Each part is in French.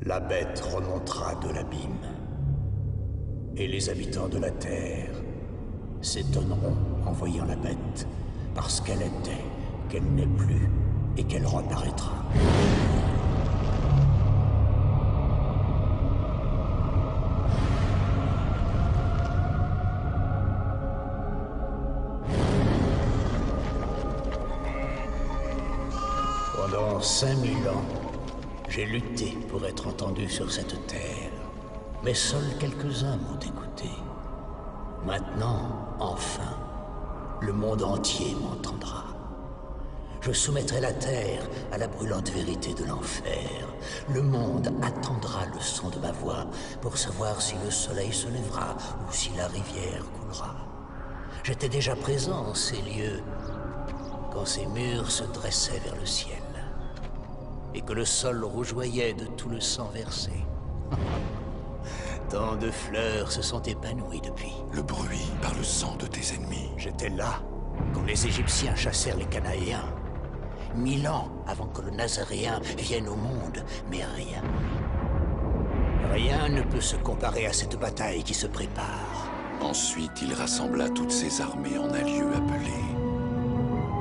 La bête remontera de l'abîme. Et les habitants de la Terre s'étonneront en voyant la bête, parce qu'elle était, qu'elle n'est plus, et qu'elle reparaîtra. Pendant 5000 ans, j'ai lutté pour être entendu sur cette terre. Mais seuls quelques-uns m'ont écouté. Maintenant, enfin, le monde entier m'entendra. Je soumettrai la terre à la brûlante vérité de l'enfer. Le monde attendra le son de ma voix pour savoir si le soleil se lèvera ou si la rivière coulera. J'étais déjà présent en ces lieux quand ces murs se dressaient vers le ciel et que le sol rougeoyait de tout le sang versé. Tant de fleurs se sont épanouies depuis. Le bruit par le sang de tes ennemis. J'étais là quand les Égyptiens chassèrent les Cananéens. 1000 ans avant que le Nazaréen vienne au monde, mais rien. Rien ne peut se comparer à cette bataille qui se prépare. Ensuite, il rassembla toutes ses armées en un lieu appelé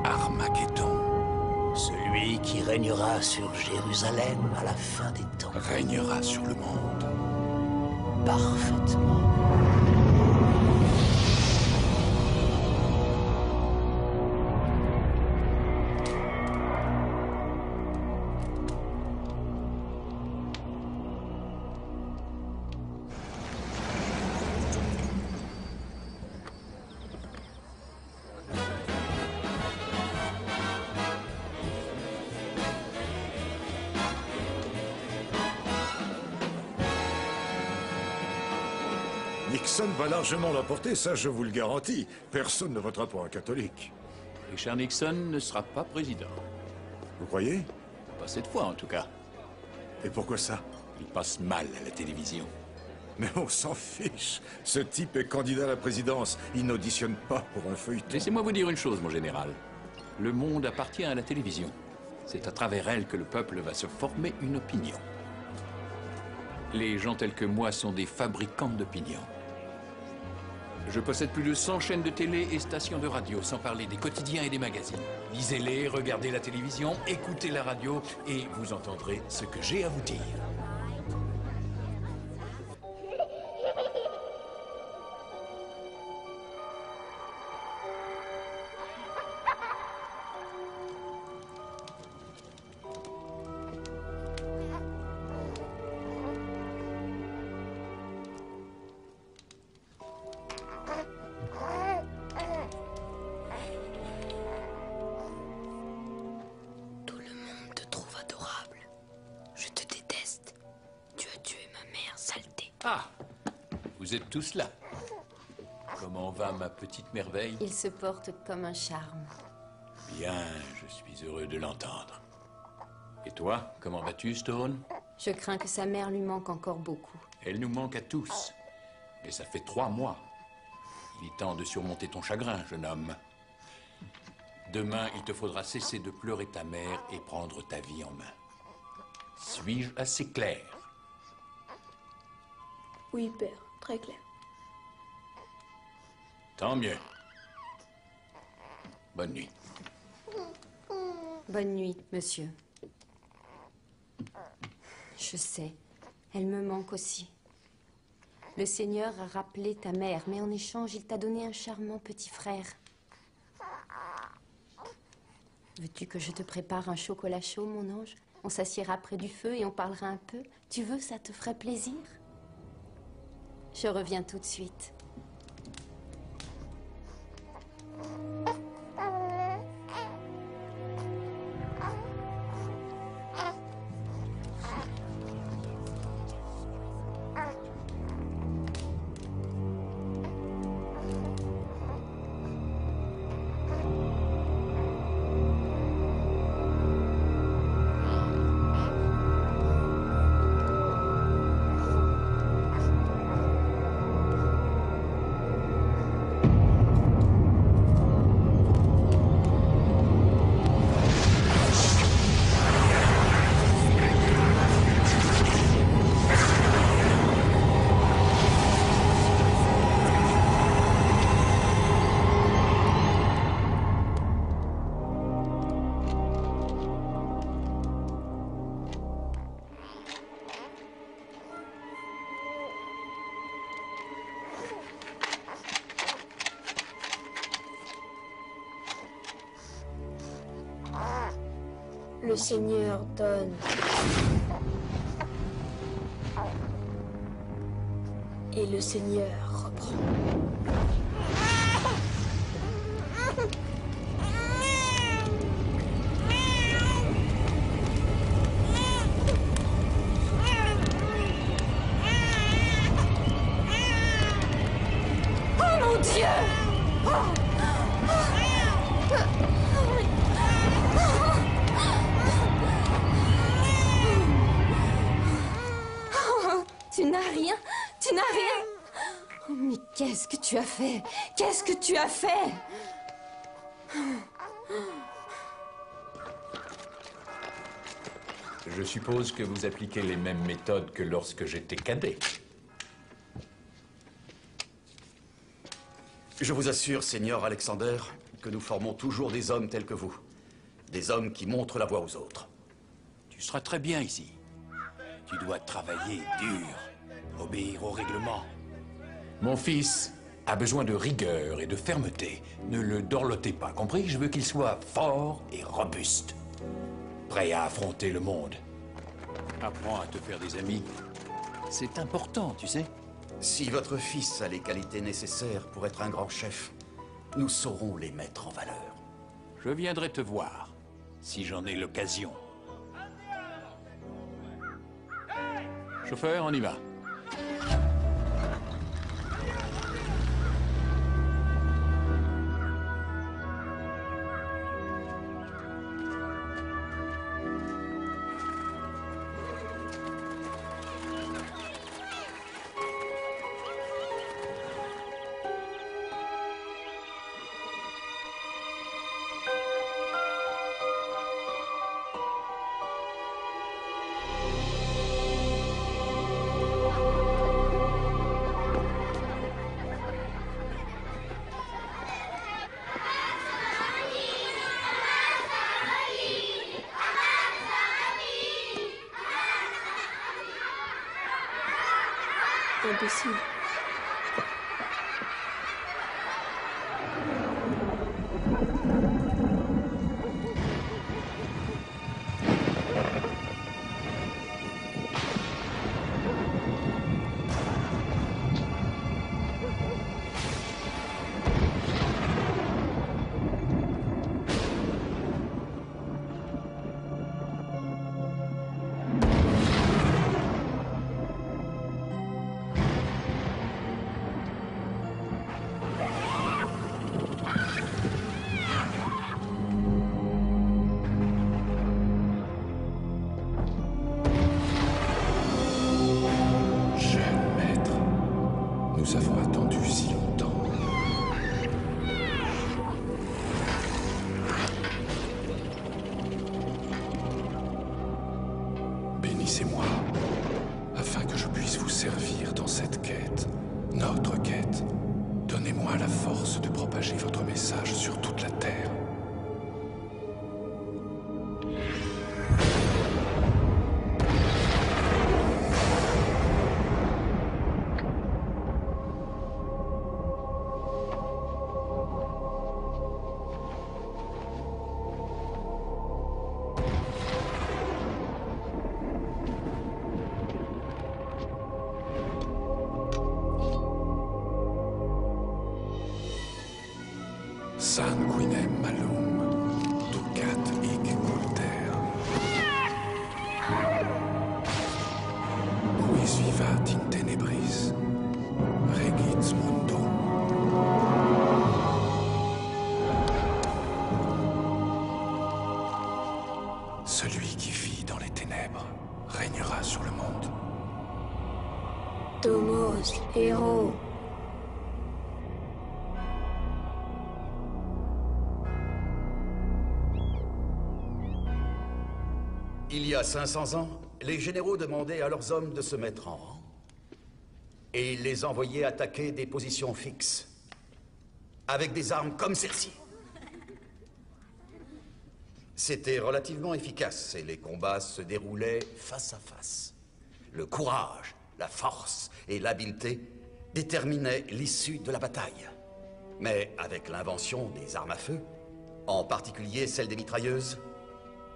Armageddon. Celui qui régnera sur Jérusalem à la fin des temps. Régnera sur le monde. Parfaitement. Nixon va largement l'emporter, ça je vous le garantis. Personne ne votera pour un catholique. Richard Nixon ne sera pas président. Vous croyez? Pas cette fois, en tout cas. Et pourquoi ça? Il passe mal à la télévision. Mais on s'en fiche. Ce type est candidat à la présidence. Il n'auditionne pas pour un feuilleton. Laissez-moi vous dire une chose, mon général. Le monde appartient à la télévision. C'est à travers elle que le peuple va se former une opinion. Les gens tels que moi sont des fabricants d'opinion. Je possède plus de 100 chaînes de télé et stations de radio, sans parler des quotidiens et des magazines. Lisez-les, regardez la télévision, écoutez la radio, et vous entendrez ce que j'ai à vous dire. Ah, vous êtes tous là. Comment va ma petite merveille? Il se porte comme un charme. Bien, je suis heureux de l'entendre. Et toi, comment vas-tu, Stone? Je crains que sa mère lui manque encore beaucoup. Elle nous manque à tous. Mais ça fait 3 mois. Il est temps de surmonter ton chagrin, jeune homme. Demain, il te faudra cesser de pleurer ta mère et prendre ta vie en main. Suis-je assez clair? Oui, père, très clair. Tant mieux. Bonne nuit. Bonne nuit, monsieur. Je sais, elle me manque aussi. Le Seigneur a rappelé ta mère, mais en échange, il t'a donné un charmant petit frère. Veux-tu que je te prépare un chocolat chaud, mon ange? On s'assiera près du feu et on parlera un peu. Tu veux, ça te ferait plaisir? Je reviens tout de suite. Le Seigneur donne. Et le Seigneur reprend. Oh mon Dieu! Tu n'as rien? Tu n'as rien? Oh, mais qu'est-ce que tu as fait? Qu'est-ce que tu as fait? Je suppose que vous appliquez les mêmes méthodes que lorsque j'étais cadet. Je vous assure, Seigneur Alexander, que nous formons toujours des hommes tels que vous. Des hommes qui montrent la voie aux autres. Tu seras très bien ici. Tu dois travailler dur, obéir aux règlements. Mon fils a besoin de rigueur et de fermeté. Ne le dorlotez pas, compris? Je veux qu'il soit fort et robuste. Prêt à affronter le monde. Apprends à te faire des amis. C'est important, tu sais. Si votre fils a les qualités nécessaires pour être un grand chef, nous saurons les mettre en valeur. Je viendrai te voir, si j'en ai l'occasion. Chauffeur, on y va. Impossible. Nous avons attendu si longtemps. Bénissez-moi, afin que je puisse vous servir dans cette quête, notre quête. Donnez-moi la force de propager votre message sur toute la Terre. Sanguinem malum, ducat hic culter. Quis vivat in tenebris, regit mundo. Celui qui vit dans les ténèbres régnera sur le monde. Tomos, héros. Il y a 500 ans, les généraux demandaient à leurs hommes de se mettre en rang. Et ils les envoyaient attaquer des positions fixes, avec des armes comme celle-ci. C'était relativement efficace et les combats se déroulaient face à face. Le courage, la force et l'habileté déterminaient l'issue de la bataille. Mais avec l'invention des armes à feu, en particulier celle des mitrailleuses,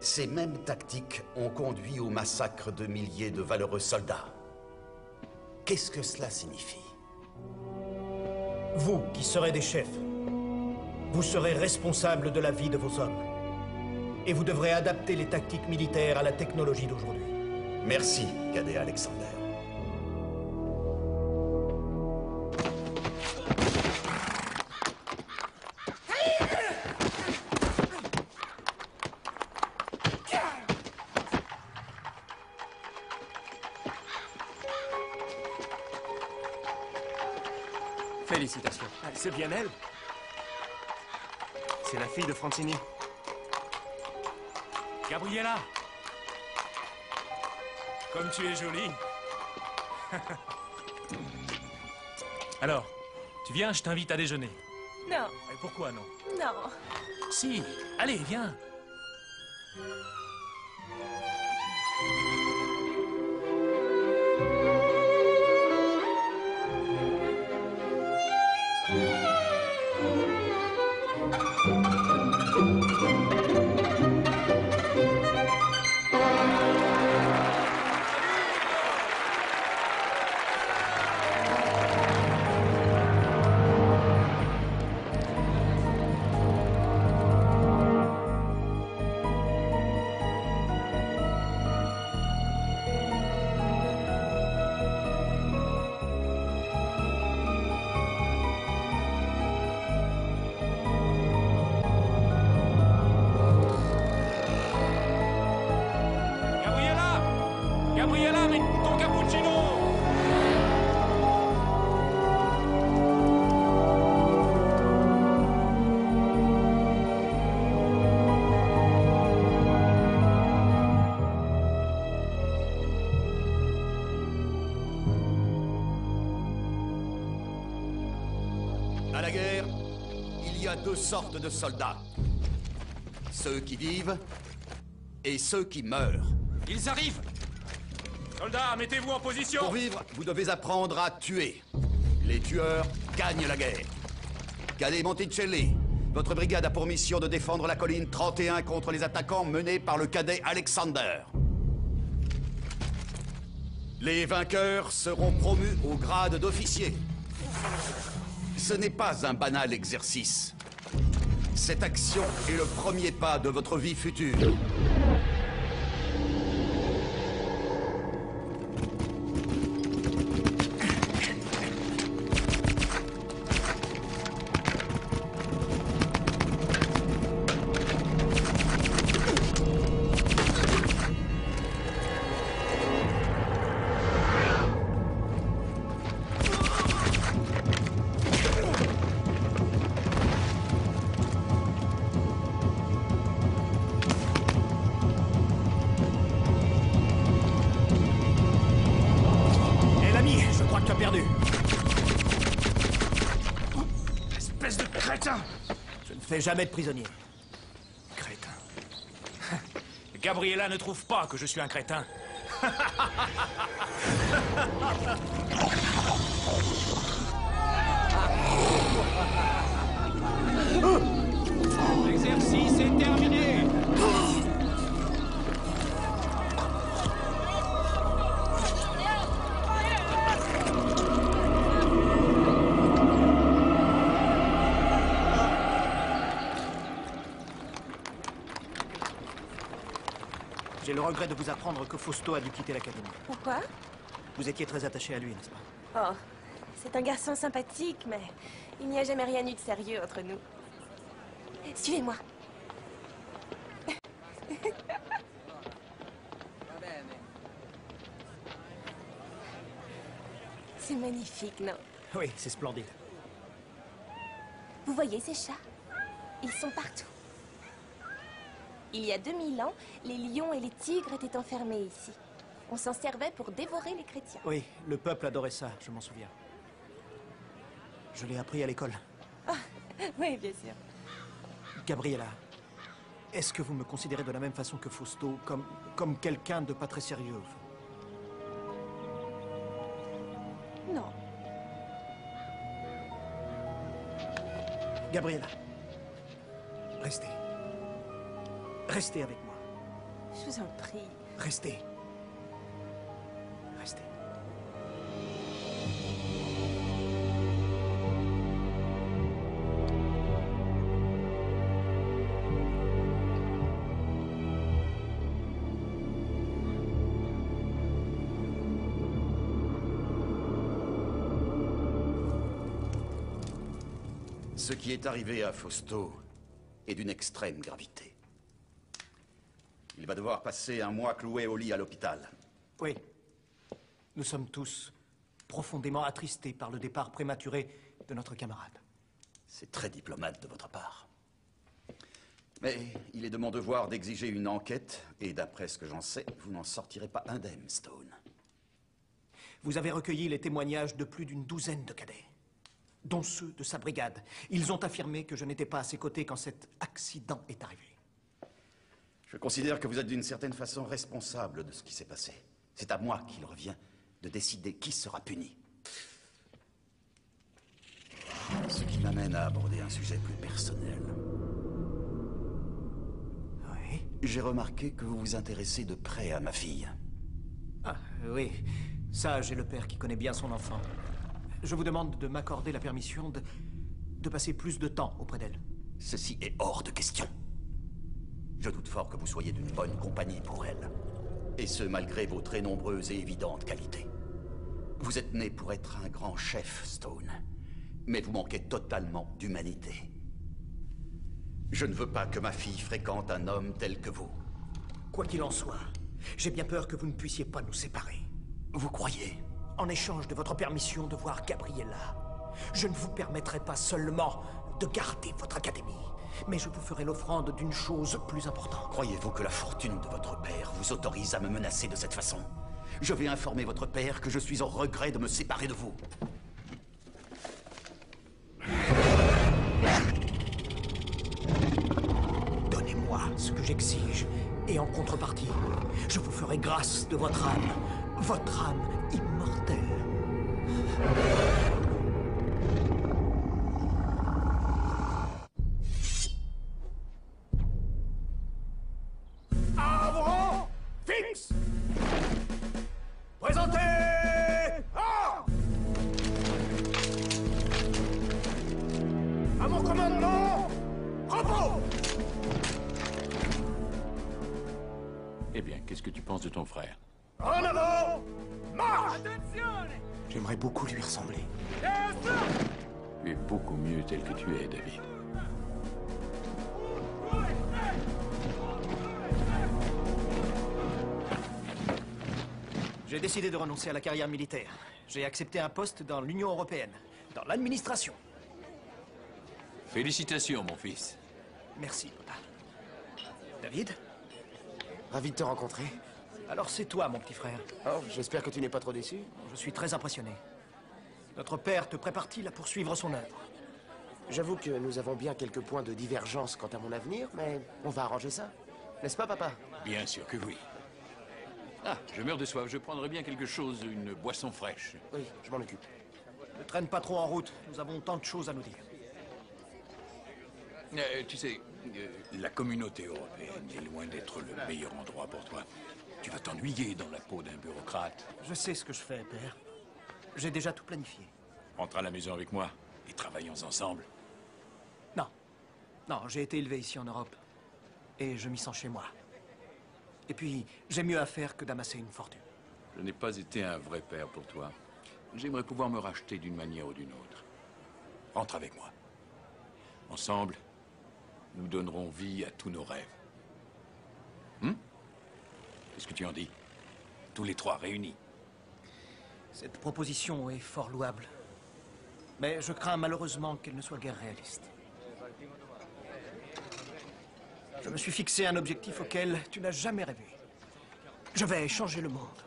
Ces mêmes tactiques ont conduit au massacre de milliers de valeureux soldats. Qu'est-ce que cela signifie? Vous, qui serez des chefs, vous serez responsables de la vie de vos hommes. Et vous devrez adapter les tactiques militaires à la technologie d'aujourd'hui. Merci, cadet Alexander. Félicitations. C'est bien elle. C'est la fille de Francini. Gabriella! Comme tu es jolie. Alors, tu viens, je t'invite à déjeuner. Non. Et pourquoi non? Non. Si, allez, viens. Gabriella, mais ton cappuccino! À la guerre, il y a deux sortes de soldats. Ceux qui vivent et ceux qui meurent. Ils arrivent! Soldats, mettez-vous en position! Pour vivre, vous devez apprendre à tuer. Les tueurs gagnent la guerre. Cadet Monticelli, votre brigade a pour mission de défendre la colline 31 contre les attaquants menés par le cadet Alexander. Les vainqueurs seront promus au grade d'officier. Ce n'est pas un banal exercice. Cette action est le premier pas de votre vie future. Espèce de crétin! Je ne fais jamais de prisonnier. Crétin. Gabriella ne trouve pas que je suis un crétin. L'exercice est terminé. J'ai le regret de vous apprendre que Fausto a dû quitter l'académie. Pourquoi? Vous étiez très attaché à lui, n'est-ce pas? Oh, c'est un garçon sympathique, mais il n'y a jamais rien eu de sérieux entre nous. Suivez-moi. C'est magnifique, non? Oui, c'est splendide. Vous voyez ces chats? Ils sont partout. Il y a 2000 ans, les lions et les tigres étaient enfermés ici. On s'en servait pour dévorer les chrétiens. Oui, le peuple adorait ça, je m'en souviens. Je l'ai appris à l'école. Ah, oui, bien sûr. Gabriella, est-ce que vous me considérez de la même façon que Fausto, comme quelqu'un de pas très sérieux? Non. Gabriella, restez. Restez avec moi. Je vous en prie. Restez. Restez. Ce qui est arrivé à Fausto est d'une extrême gravité. Il va devoir passer un mois cloué au lit à l'hôpital. Oui. Nous sommes tous profondément attristés par le départ prématuré de notre camarade. C'est très diplomate de votre part. Mais il est de mon devoir d'exiger une enquête, et d'après ce que j'en sais, vous n'en sortirez pas indemne, Stone. Vous avez recueilli les témoignages de plus d'une douzaine de cadets, dont ceux de sa brigade. Ils ont affirmé que je n'étais pas à ses côtés quand cet accident est arrivé. Je considère que vous êtes d'une certaine façon responsable de ce qui s'est passé. C'est à moi qu'il revient de décider qui sera puni. Ce qui m'amène à aborder un sujet plus personnel. Oui? J'ai remarqué que vous vous intéressez de près à ma fille. Ah, oui. Ça, j'ai le père qui connaît bien son enfant. Je vous demande de m'accorder la permission de passer plus de temps auprès d'elle. Ceci est hors de question. Je doute fort que vous soyez d'une bonne compagnie pour elle. Et ce, malgré vos très nombreuses et évidentes qualités. Vous êtes né pour être un grand chef, Stone. Mais vous manquez totalement d'humanité. Je ne veux pas que ma fille fréquente un homme tel que vous. Quoi qu'il en soit, j'ai bien peur que vous ne puissiez pas nous séparer. Vous croyez? En échange de votre permission de voir Gabriella, je ne vous permettrai pas seulement de garder votre académie, mais je vous ferai l'offrande d'une chose plus importante. Croyez-vous que la fortune de votre père vous autorise à me menacer de cette façon? Je vais informer votre père que je suis au regret de me séparer de vous. Donnez-moi ce que j'exige, et en contrepartie, je vous ferai grâce de votre âme immortelle. À vos rangs, fixe! Présentez! À mon commandement, repos! Eh bien, qu'est-ce que tu penses de ton frère? En avant! Marche! J'aimerais beaucoup lui ressembler. Tu es beaucoup mieux tel que tu es, David. J'ai décidé de renoncer à la carrière militaire. J'ai accepté un poste dans l'Union européenne, dans l'administration. Félicitations, mon fils. Merci, papa. David? Ravi de te rencontrer. Alors c'est toi, mon petit frère. Oh, j'espère que tu n'es pas trop déçu. Je suis très impressionné. Notre père te prépare-t-il à poursuivre son œuvre? J'avoue que nous avons bien quelques points de divergence quant à mon avenir, mais on va arranger ça. N'est-ce pas, papa? Bien sûr que oui. Ah, je meurs de soif. Je prendrais bien quelque chose, une boisson fraîche. Oui, je m'en occupe. Ne traîne pas trop en route. Nous avons tant de choses à nous dire. Tu sais, la communauté européenne est loin d'être le meilleur endroit pour toi. Tu vas t'ennuyer dans la peau d'un bureaucrate. Je sais ce que je fais, père. J'ai déjà tout planifié. Rentre à la maison avec moi et travaillons ensemble. Non. Non, j'ai été élevé ici en Europe. Et je m'y sens chez moi. Et puis, j'ai mieux à faire que d'amasser une fortune. Je n'ai pas été un vrai père pour toi. J'aimerais pouvoir me racheter d'une manière ou d'une autre. Rentre avec moi. Ensemble, nous donnerons vie à tous nos rêves. Qu'est-ce que tu en dis? Tous les trois réunis. Cette proposition est fort louable. Mais je crains malheureusement qu'elle ne soit guère réaliste. Je me suis fixé un objectif auquel tu n'as jamais rêvé. Je vais changer le monde.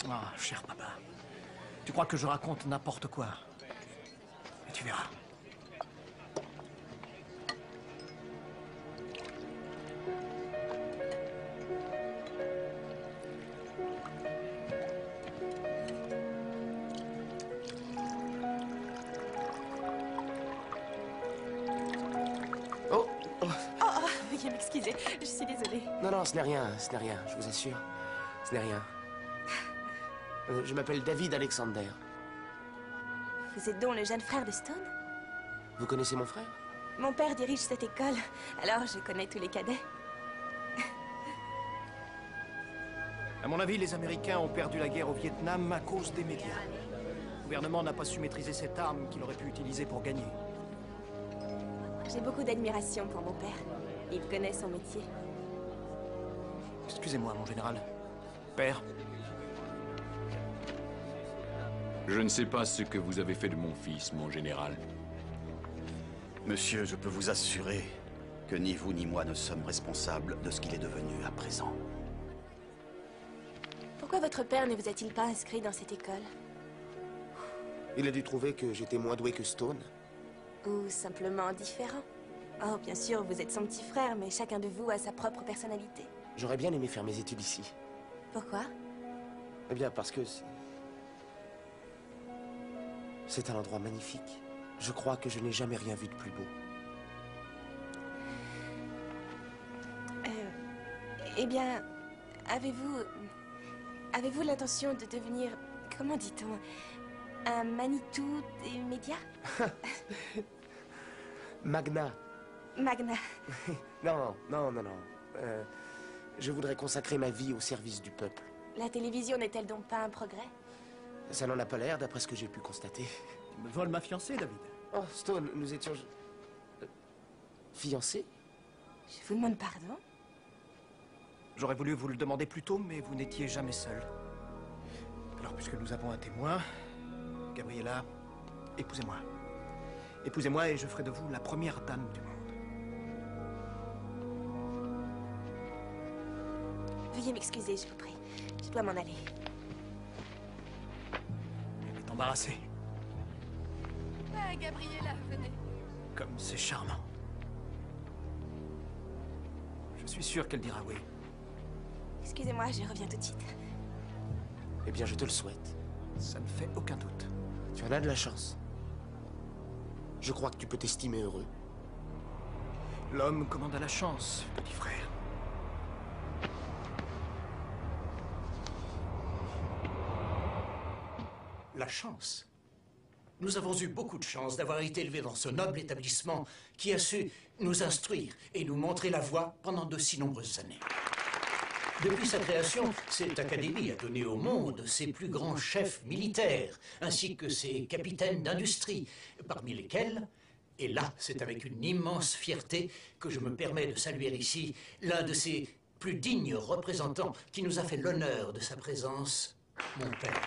Ah, cher papa. Tu crois que je raconte n'importe quoi? Mais tu verras. Veuillez m'excuser, je suis désolée. Non, non, ce n'est rien, je vous assure. Ce n'est rien. Je m'appelle David Alexander. Vous êtes donc le jeune frère de Stone? Vous connaissez mon frère? Mon père dirige cette école, alors je connais tous les cadets. À mon avis, les Américains ont perdu la guerre au Vietnam à cause des médias. Le gouvernement n'a pas su maîtriser cette arme qu'il aurait pu utiliser pour gagner. J'ai beaucoup d'admiration pour mon père. Il connaît son métier. Excusez-moi, mon général. Père. Je ne sais pas ce que vous avez fait de mon fils, mon général. Monsieur, je peux vous assurer que ni vous ni moi ne sommes responsables de ce qu'il est devenu à présent. Pourquoi votre père ne vous a-t-il pas inscrit dans cette école? Il a dû trouver que j'étais moins doué que Stone. Ou simplement différent? Oh, bien sûr, vous êtes son petit frère, mais chacun de vous a sa propre personnalité. J'aurais bien aimé faire mes études ici. Pourquoi? Eh bien, parce que c'est un endroit magnifique. Je crois que je n'ai jamais rien vu de plus beau. Eh bien, avez-vous l'intention de devenir, comment dit-on, un Manitou des médias? Magna. Magna. Non. Je voudrais consacrer ma vie au service du peuple. La télévision n'est-elle donc pas un progrès? Ça n'en a pas l'air, d'après ce que j'ai pu constater. Tu me voles ma fiancée, David. Oh, Stone, nous étions... fiancés? Je vous demande pardon? J'aurais voulu vous le demander plus tôt, mais vous n'étiez jamais seul. Alors, puisque nous avons un témoin, Gabriella, épousez-moi. Épousez-moi et je ferai de vous la première dame du monde. Veuillez m'excuser, je vous prie. Je dois m'en aller. Elle est embarrassée. Ah, Gabriella, venez. Comme c'est charmant. Je suis sûr qu'elle dira oui. Excusez-moi, je reviens tout de suite. Eh bien, je te le souhaite. Ça ne fait aucun doute. Tu en as de la chance. Je crois que tu peux t'estimer heureux. L'homme commande à la chance, petit frère. La chance. Nous avons eu beaucoup de chance d'avoir été élevés dans ce noble établissement qui a su nous instruire et nous montrer la voie pendant de si nombreuses années. Depuis sa création, cette académie a donné au monde ses plus grands chefs militaires, ainsi que ses capitaines d'industrie, parmi lesquels, et là c'est avec une immense fierté que je me permets de saluer ici, l'un de ses plus dignes représentants qui nous a fait l'honneur de sa présence, mon père.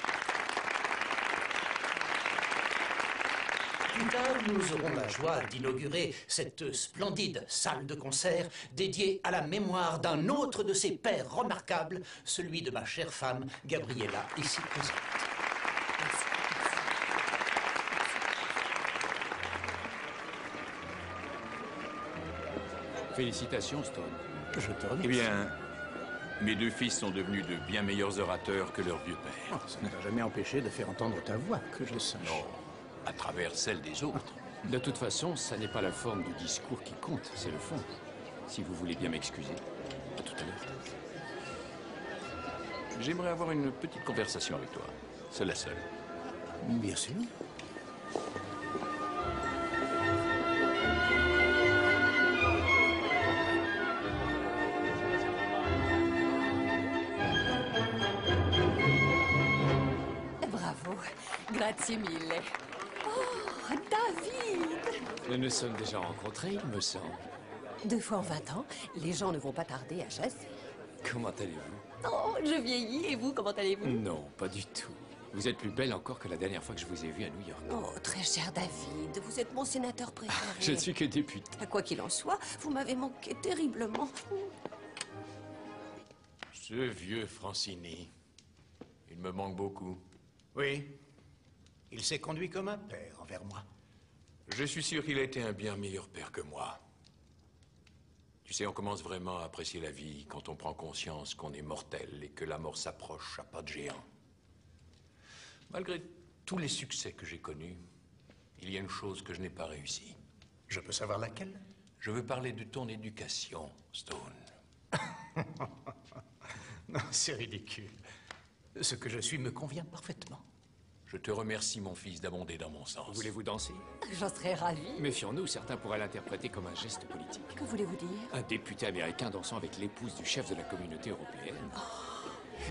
Plus tard, nous aurons la joie d'inaugurer cette splendide salle de concert dédiée à la mémoire d'un autre de ses pères remarquables, celui de ma chère femme, Gabriella, ici présente. Félicitations, Stone. Je te remercie. Eh bien, mes deux fils sont devenus de bien meilleurs orateurs que leur vieux père. Oh, ça ne t'a jamais empêché de faire entendre ta voix, que je sache. Non, à travers celle des autres. De toute façon, ça n'est pas la forme du discours qui compte, c'est le fond. Si vous voulez bien m'excuser. À tout à l'heure. J'aimerais avoir une petite conversation avec toi. C'est la seule. Bien sûr. Bravo. Grazie mille. Oh, David! Nous nous sommes déjà rencontrés, il me semble. 2 fois en 20 ans, les gens ne vont pas tarder à chasser. Comment allez-vous? Oh, je vieillis, et vous, comment allez-vous? Non, pas du tout. Vous êtes plus belle encore que la dernière fois que je vous ai vu à New York. Oh, très cher David, vous êtes mon sénateur préféré. Je ne suis que député. Quoi qu'il en soit, vous m'avez manqué terriblement. Ce vieux Francini, il me manque beaucoup. Oui. Il s'est conduit comme un père envers moi. Je suis sûr qu'il a été un bien meilleur père que moi. Tu sais, on commence vraiment à apprécier la vie quand on prend conscience qu'on est mortel et que la mort s'approche à pas de géant. Malgré tous les succès que j'ai connus, il y a une chose que je n'ai pas réussi. Je peux savoir laquelle? Je veux parler de ton éducation, Stone. Non, c'est ridicule. Ce que je suis me convient parfaitement. Je te remercie, mon fils, d'abonder dans mon sens. Voulez-vous danser? J'en serais ravie. Méfions-nous, certains pourraient l'interpréter comme un geste politique. Que voulez-vous dire? Un député américain dansant avec l'épouse du chef de la communauté européenne.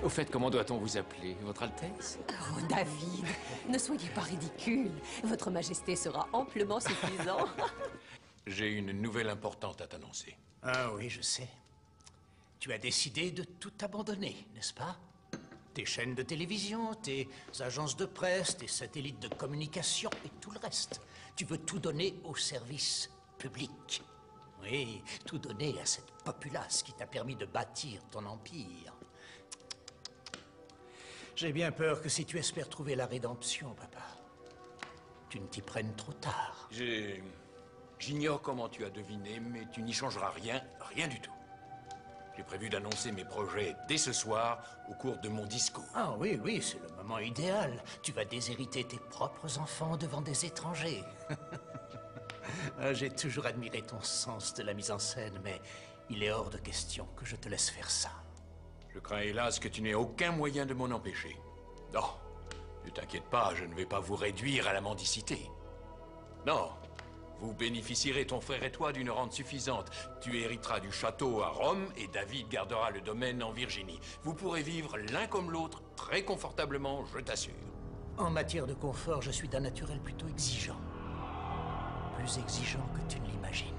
Au fait, comment doit-on vous appeler? Votre Altesse? Oh, David, ne soyez pas ridicule. Votre Majesté sera amplement suffisant. J'ai une nouvelle importante à t'annoncer. Ah oui, je sais. Tu as décidé de tout abandonner, n'est-ce pas? Tes chaînes de télévision, tes agences de presse, tes satellites de communication et tout le reste. Tu veux tout donner au service public. Oui, tout donner à cette populace qui t'a permis de bâtir ton empire. J'ai bien peur que si tu espères trouver la rédemption, papa, tu ne t'y prennes trop tard. J'ignore comment tu as deviné, mais tu n'y changeras rien, rien du tout. J'ai prévu d'annoncer mes projets dès ce soir, au cours de mon discours. Ah oui, oui, c'est le moment idéal. Tu vas déshériter tes propres enfants devant des étrangers. J'ai toujours admiré ton sens de la mise en scène, mais il est hors de question que je te laisse faire ça. Je crains hélas que tu n'aies aucun moyen de m'en empêcher. Non, ne t'inquiète pas, je ne vais pas vous réduire à la mendicité. Non, vous bénéficierez, ton frère et toi, d'une rente suffisante. Tu hériteras du château à Rome et David gardera le domaine en Virginie. Vous pourrez vivre l'un comme l'autre très confortablement, je t'assure. En matière de confort, je suis d'un naturel plutôt exigeant. Plus exigeant que tu ne l'imagines.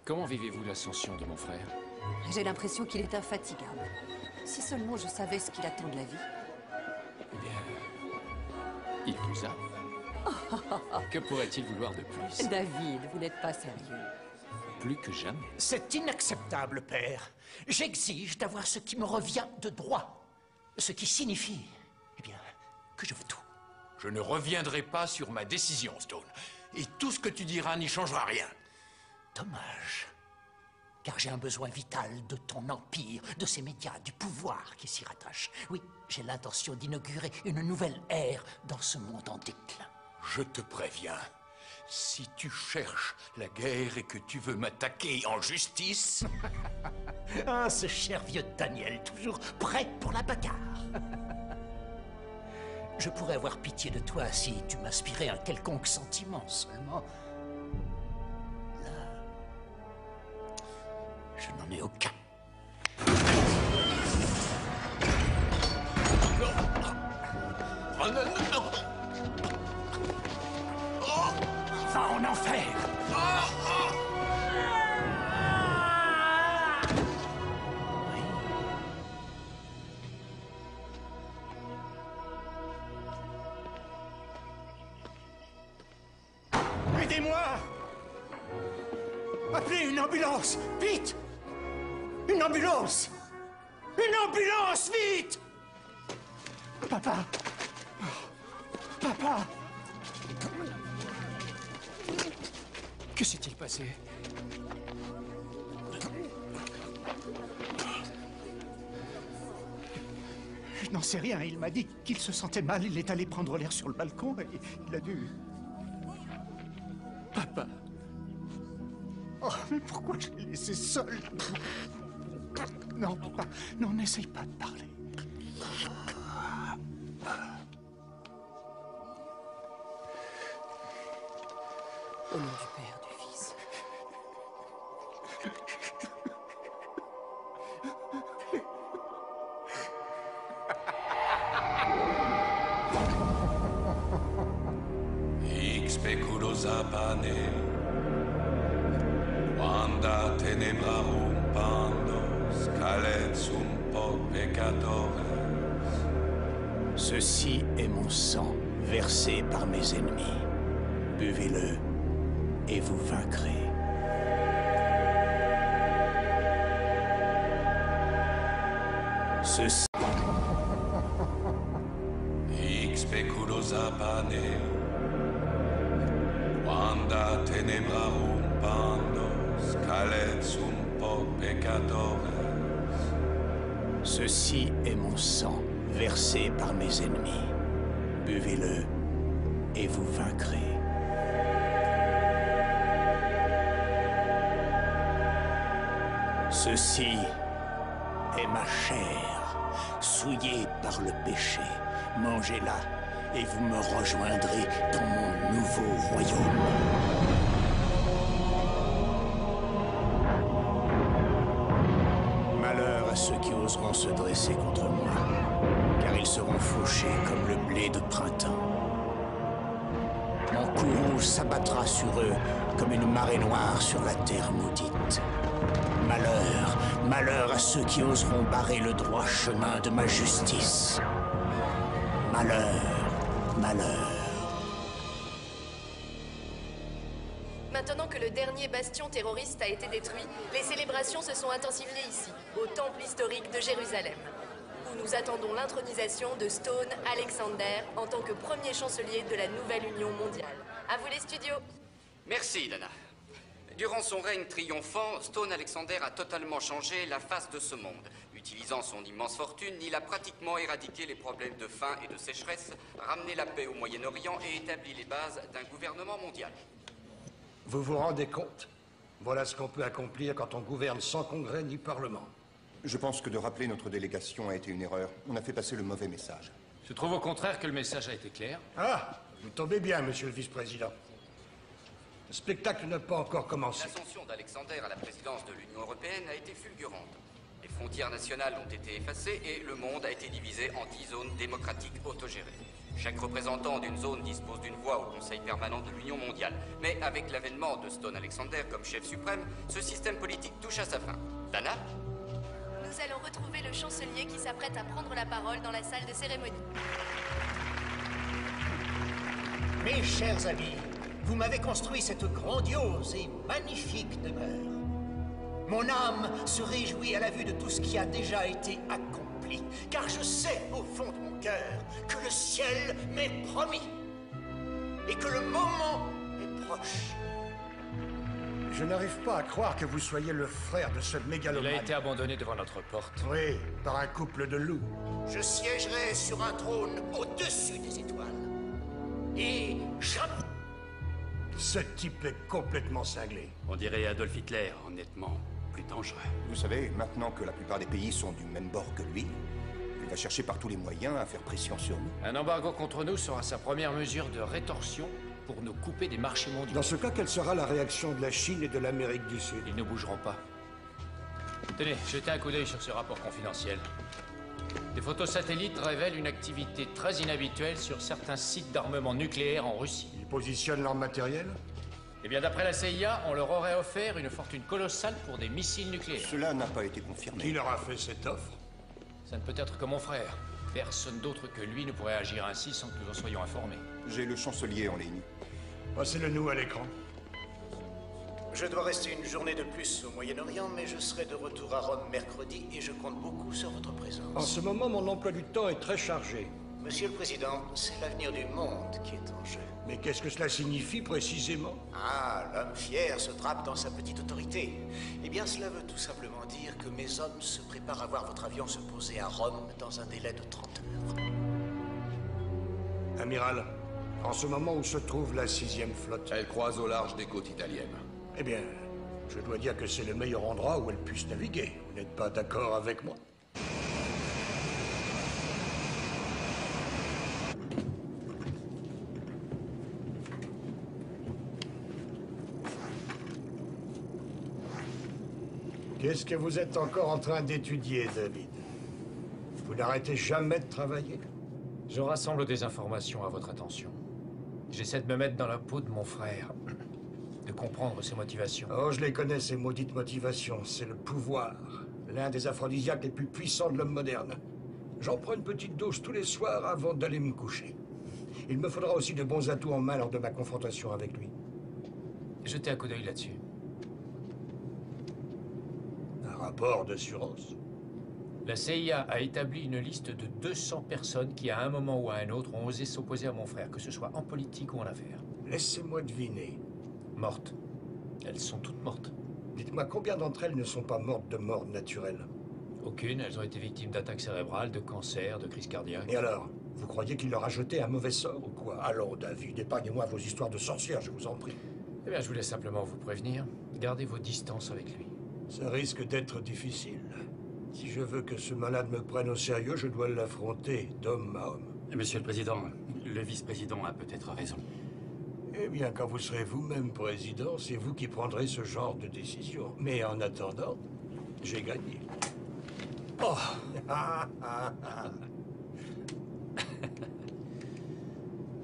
Comment vivez-vous l'ascension de mon frère? J'ai l'impression qu'il est infatigable. Si seulement je savais ce qu'il attend de la vie. Eh bien, il vous a. Que pourrait-il vouloir de plus? David, vous n'êtes pas sérieux. Plus que jamais. C'est inacceptable, père. J'exige d'avoir ce qui me revient de droit. Ce qui signifie, eh bien, que je veux tout. Je ne reviendrai pas sur ma décision, Stone. Et tout ce que tu diras n'y changera rien. Dommage. Car j'ai un besoin vital de ton empire, de ces médias, du pouvoir qui s'y rattache. Oui, j'ai l'intention d'inaugurer une nouvelle ère dans ce monde en déclin. Je te préviens, si tu cherches la guerre et que tu veux m'attaquer en justice... Ah, ce cher vieux Daniel, toujours prêt pour la bagarre. Je pourrais avoir pitié de toi si tu m'inspirais un quelconque sentiment seulement. Là, je n'en ai aucun. Oh non, non, non. Va en enfer. Aidez-moi! Appelez une ambulance! Vite! Une ambulance! Une ambulance! Vite! Papa! Papa! Que s'est-il passé? Je n'en sais rien. Il m'a dit qu'il se sentait mal. Il est allé prendre l'air sur le balcon et il a dû... Papa! Oh, mais pourquoi je l'ai laissé seul? Non, papa. Non, n'essaye pas de parler. Au nom du Père, du Fils. Hic speculosa pane, quanda tenebrarum pandos, calet sum po peccatores. Ceci est mon sang, versé par mes ennemis. Buvez-le, et vous vaincrez. Ceci... Hic speculosa pane, quanda tenebrarum pandos, calet sum po peccatores. Ceci est mon sang, versé par mes ennemis. Buvez-le, et vous vaincrez. Ceci est ma chair, souillée par le péché. Mangez-la et vous me rejoindrez dans mon nouveau royaume. Malheur à ceux qui oseront se dresser contre moi, car ils seront fauchés comme le blé de printemps. Mon cou rouge s'abattra sur eux comme une marée noire sur la terre maudite. Malheur, malheur à ceux qui oseront barrer le droit chemin de ma justice. Malheur, malheur. Maintenant que le dernier bastion terroriste a été détruit, les célébrations se sont intensifiées ici, au temple historique de Jérusalem, où nous attendons l'intronisation de Stone Alexander en tant que premier chancelier de la nouvelle Union mondiale. À vous les studios. Merci, Dana. Durant son règne triomphant, Stone Alexander a totalement changé la face de ce monde. Utilisant son immense fortune, il a pratiquement éradiqué les problèmes de faim et de sécheresse, ramené la paix au Moyen-Orient et établi les bases d'un gouvernement mondial. Vous vous rendez compte? Voilà ce qu'on peut accomplir quand on gouverne sans congrès ni parlement. Je pense que de rappeler notre délégation a été une erreur. On a fait passer le mauvais message. Je trouve au contraire que le message a été clair. Ah, vous tombez bien, monsieur le vice-président. Le spectacle n'a pas encore commencé. L'ascension d'Alexander à la présidence de l'Union européenne a été fulgurante. Les frontières nationales ont été effacées et le monde a été divisé en 10 zones démocratiques autogérées. Chaque représentant d'une zone dispose d'une voix au Conseil permanent de l'Union mondiale. Mais avec l'avènement de Stone Alexander comme chef suprême, ce système politique touche à sa fin. Dana? Nous allons retrouver le chancelier qui s'apprête à prendre la parole dans la salle de cérémonie. Mes chers amis, vous m'avez construit cette grandiose et magnifique demeure. Mon âme se réjouit à la vue de tout ce qui a déjà été accompli, car je sais au fond de mon cœur que le ciel m'est promis et que le moment est proche. Je n'arrive pas à croire que vous soyez le frère de ce mégalomane. Il a été abandonné devant notre porte. Oui, par un couple de loups. Je siégerai sur un trône au-dessus des étoiles. Et jamais... Ce type est complètement cinglé. On dirait Adolf Hitler, honnêtement, plus dangereux. Vous savez, maintenant que la plupart des pays sont du même bord que lui, il va chercher par tous les moyens à faire pression sur nous. Un embargo contre nous sera sa première mesure de rétorsion pour nous couper des marchés mondiaux. Dans ce cas, quelle sera la réaction de la Chine et de l'Amérique du Sud? Ils ne bougeront pas. Tenez, jetez un coup d'œil sur ce rapport confidentiel. Des photos satellites révèlent une activité très inhabituelle sur certains sites d'armement nucléaire en Russie. Ils positionnent leur matériel? Eh bien, d'après la CIA, on leur aurait offert une fortune colossale pour des missiles nucléaires. Cela n'a pas été confirmé. Qui leur a fait cette offre? Ça ne peut être que mon frère. Personne d'autre que lui ne pourrait agir ainsi sans que nous en soyons informés. J'ai le chancelier en ligne. Passez-le nous à l'écran. Je dois rester une journée de plus au Moyen-Orient, mais je serai de retour à Rome mercredi et je compte beaucoup sur votre présence. En ce moment, mon emploi du temps est très chargé. Monsieur le Président, c'est l'avenir du monde qui est en jeu. Mais qu'est-ce que cela signifie précisément? Ah, l'homme fier se drape dans sa petite autorité. Eh bien, cela veut tout simplement dire que mes hommes se préparent à voir votre avion se poser à Rome dans un délai de 30 heures. Amiral, en ce moment où se trouve la 6e flotte... Elle croise au large des côtes italiennes. Eh bien, je dois dire que c'est le meilleur endroit où elle puisse naviguer. Vous n'êtes pas d'accord avec moi? Qu'est-ce que vous êtes encore en train d'étudier, David? Vous n'arrêtez jamais de travailler? Je rassemble des informations à votre attention. J'essaie de me mettre dans la peau de mon frère, de comprendre ses motivations. Oh, je les connais, ces maudites motivations. C'est le pouvoir. L'un des aphrodisiaques les plus puissants de l'homme moderne. J'en prends une petite dose tous les soirs avant d'aller me coucher. Il me faudra aussi de bons atouts en main lors de ma confrontation avec lui. Jetez un coup d'œil là-dessus. Un rapport d'assurance? La CIA a établi une liste de 200 personnes qui, à un moment ou à un autre, ont osé s'opposer à mon frère, que ce soit en politique ou en affaires. Laissez-moi deviner. Mortes. Elles sont toutes mortes. Dites-moi, combien d'entre elles ne sont pas mortes de mort naturelle? Aucune. Elles ont été victimes d'attaques cérébrales, de cancer, de crises cardiaques. Et alors? Vous croyez qu'il leur a jeté un mauvais sort ou quoi? Allons, David, épargnez-moi vos histoires de sorcières, je vous en prie. Eh bien, je voulais simplement vous prévenir. Gardez vos distances avec lui. Ça risque d'être difficile. Si je veux que ce malade me prenne au sérieux, je dois l'affronter d'homme à homme. Monsieur le Président, le vice-président a peut-être raison. Eh bien, quand vous serez vous-même président, c'est vous qui prendrez ce genre de décision. Mais en attendant, j'ai gagné. Oh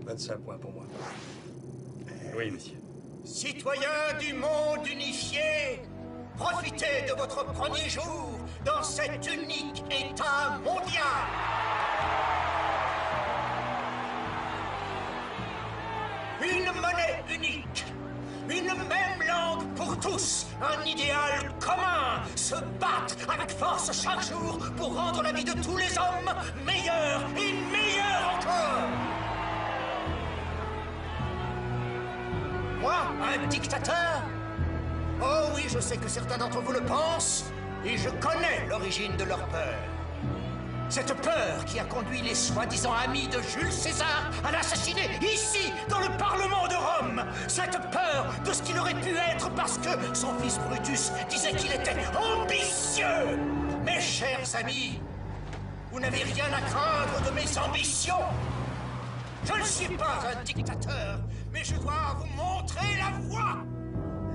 25 points pour moi. Oui, monsieur. Citoyens du monde unifié, profitez de votre premier jour dans cet unique État mondial. Une monnaie unique, une même langue pour tous, un idéal commun, se battre avec force chaque jour pour rendre la vie de tous les hommes meilleure et meilleure encore. Moi, un dictateur? Oh oui, je sais que certains d'entre vous le pensent, et je connais l'origine de leur peur. Cette peur qui a conduit les soi-disant amis de Jules César à l'assassiner ici, dans le Parlement de Rome. Cette peur de ce qu'il aurait pu être parce que son fils Brutus disait qu'il était ambitieux. Mes chers amis, vous n'avez rien à craindre de mes ambitions. Je ne suis pas un dictateur, mais je dois vous montrer la voie.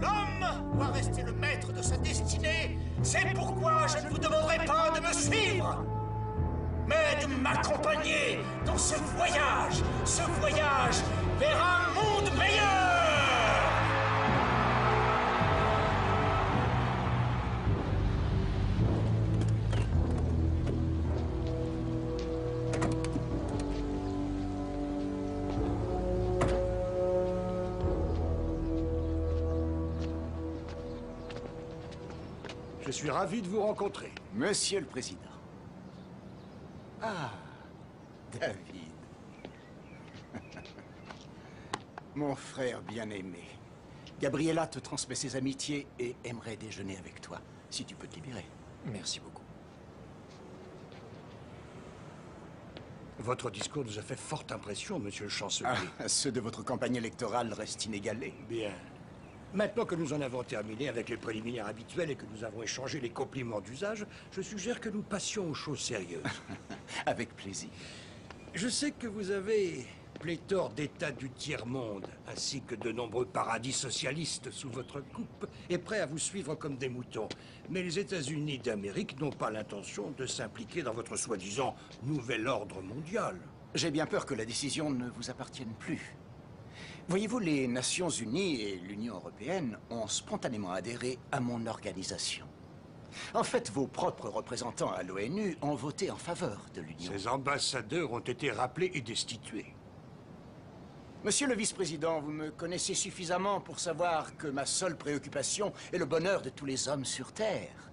L'homme doit rester le maître de sa destinée. C'est pourquoi je ne vous demanderai pas de me suivre, mais de m'accompagner dans ce voyage vers un monde meilleur. Je suis ravi de vous rencontrer. Monsieur le Président. Ah, David. Mon frère bien-aimé. Gabriella te transmet ses amitiés et aimerait déjeuner avec toi, si tu peux te libérer. Merci beaucoup. Votre discours nous a fait forte impression, monsieur le chancelier. Ah, ceux de votre campagne électorale restent inégalés. Bien. Maintenant que nous en avons terminé avec les préliminaires habituels et que nous avons échangé les compliments d'usage, je suggère que nous passions aux choses sérieuses. Avec plaisir. Je sais que vous avez pléthore d'États du tiers-monde, ainsi que de nombreux paradis socialistes sous votre coupe, et prêts à vous suivre comme des moutons. Mais les États-Unis d'Amérique n'ont pas l'intention de s'impliquer dans votre soi-disant nouvel ordre mondial. J'ai bien peur que la décision ne vous appartienne plus. Voyez-vous, les Nations Unies et l'Union Européenne ont spontanément adhéré à mon organisation. En fait, vos propres représentants à l'ONU ont voté en faveur de l'Union. Ces ambassadeurs ont été rappelés et destitués. Monsieur le vice-président, vous me connaissez suffisamment pour savoir que ma seule préoccupation est le bonheur de tous les hommes sur Terre.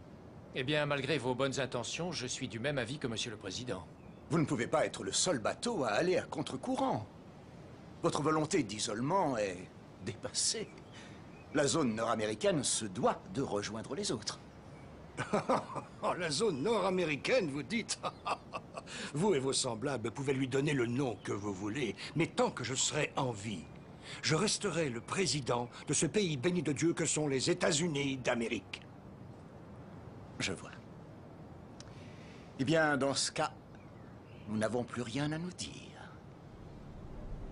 Eh bien, malgré vos bonnes intentions, je suis du même avis que monsieur le président. Vous ne pouvez pas être le seul bateau à aller à contre-courant. Votre volonté d'isolement est dépassée. La zone nord-américaine se doit de rejoindre les autres. La zone nord-américaine, vous dites? Vous et vos semblables pouvez lui donner le nom que vous voulez, mais tant que je serai en vie, je resterai le président de ce pays béni de Dieu que sont les États-Unis d'Amérique. Je vois. Eh bien, dans ce cas, nous n'avons plus rien à nous dire.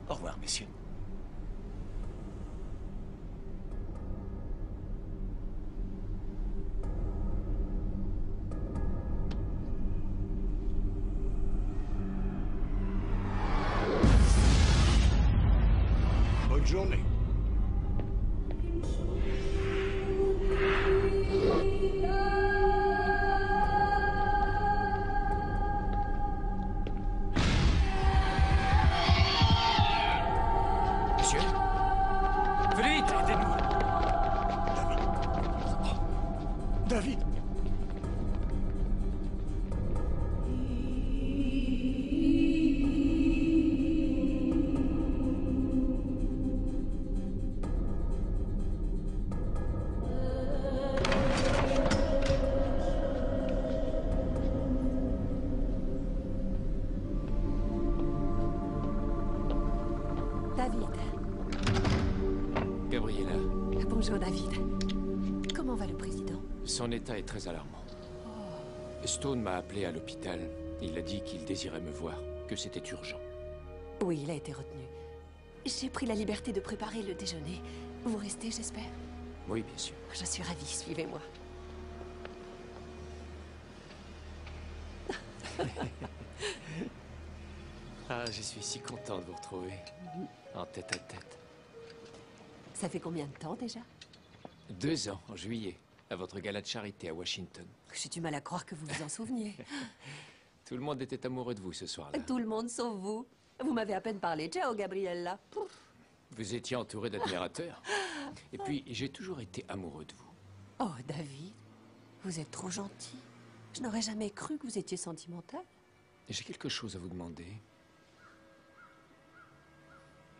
Au revoir, messieurs. Bonne journée. David! David. Gabriella. Bonjour, David. Comment va le président? Son état est très alarmant. Stone m'a appelé à l'hôpital. Il a dit qu'il désirait me voir, que c'était urgent. Oui, il a été retenu. J'ai pris la liberté de préparer le déjeuner. Vous restez, j'espère? Oui, bien sûr. Je suis ravie, suivez-moi. Ah, je suis si content de vous retrouver. En tête à tête. Ça fait combien de temps déjà? 2 ans, en juillet, à votre gala de charité à Washington. J'ai du mal à croire que vous vous en souveniez. Tout le monde était amoureux de vous ce soir-là. Tout le monde sauf vous. Vous m'avez à peine parlé. Ciao, Gabriella. Vous étiez entouré d'admirateurs. Et puis, j'ai toujours été amoureux de vous. Oh, David, vous êtes trop gentil. Je n'aurais jamais cru que vous étiez sentimental. J'ai quelque chose à vous demander.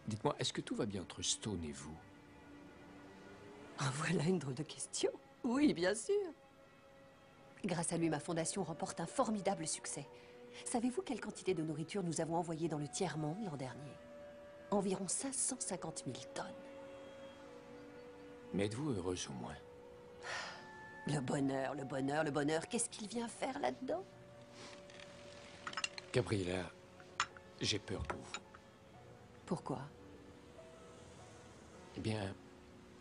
Dites-moi, est-ce que tout va bien entre Stone et vous? Ah, voilà une drôle de question. Oui, bien sûr. Grâce à lui, ma fondation remporte un formidable succès. Savez-vous quelle quantité de nourriture nous avons envoyée dans le tiers-monde l'an dernier? Environ 550 000 tonnes. Mais êtes-vous heureuse au moins? Le bonheur, le bonheur, le bonheur, qu'est-ce qu'il vient faire là-dedans? Gabriella, j'ai peur pour vous. Pourquoi? Eh bien,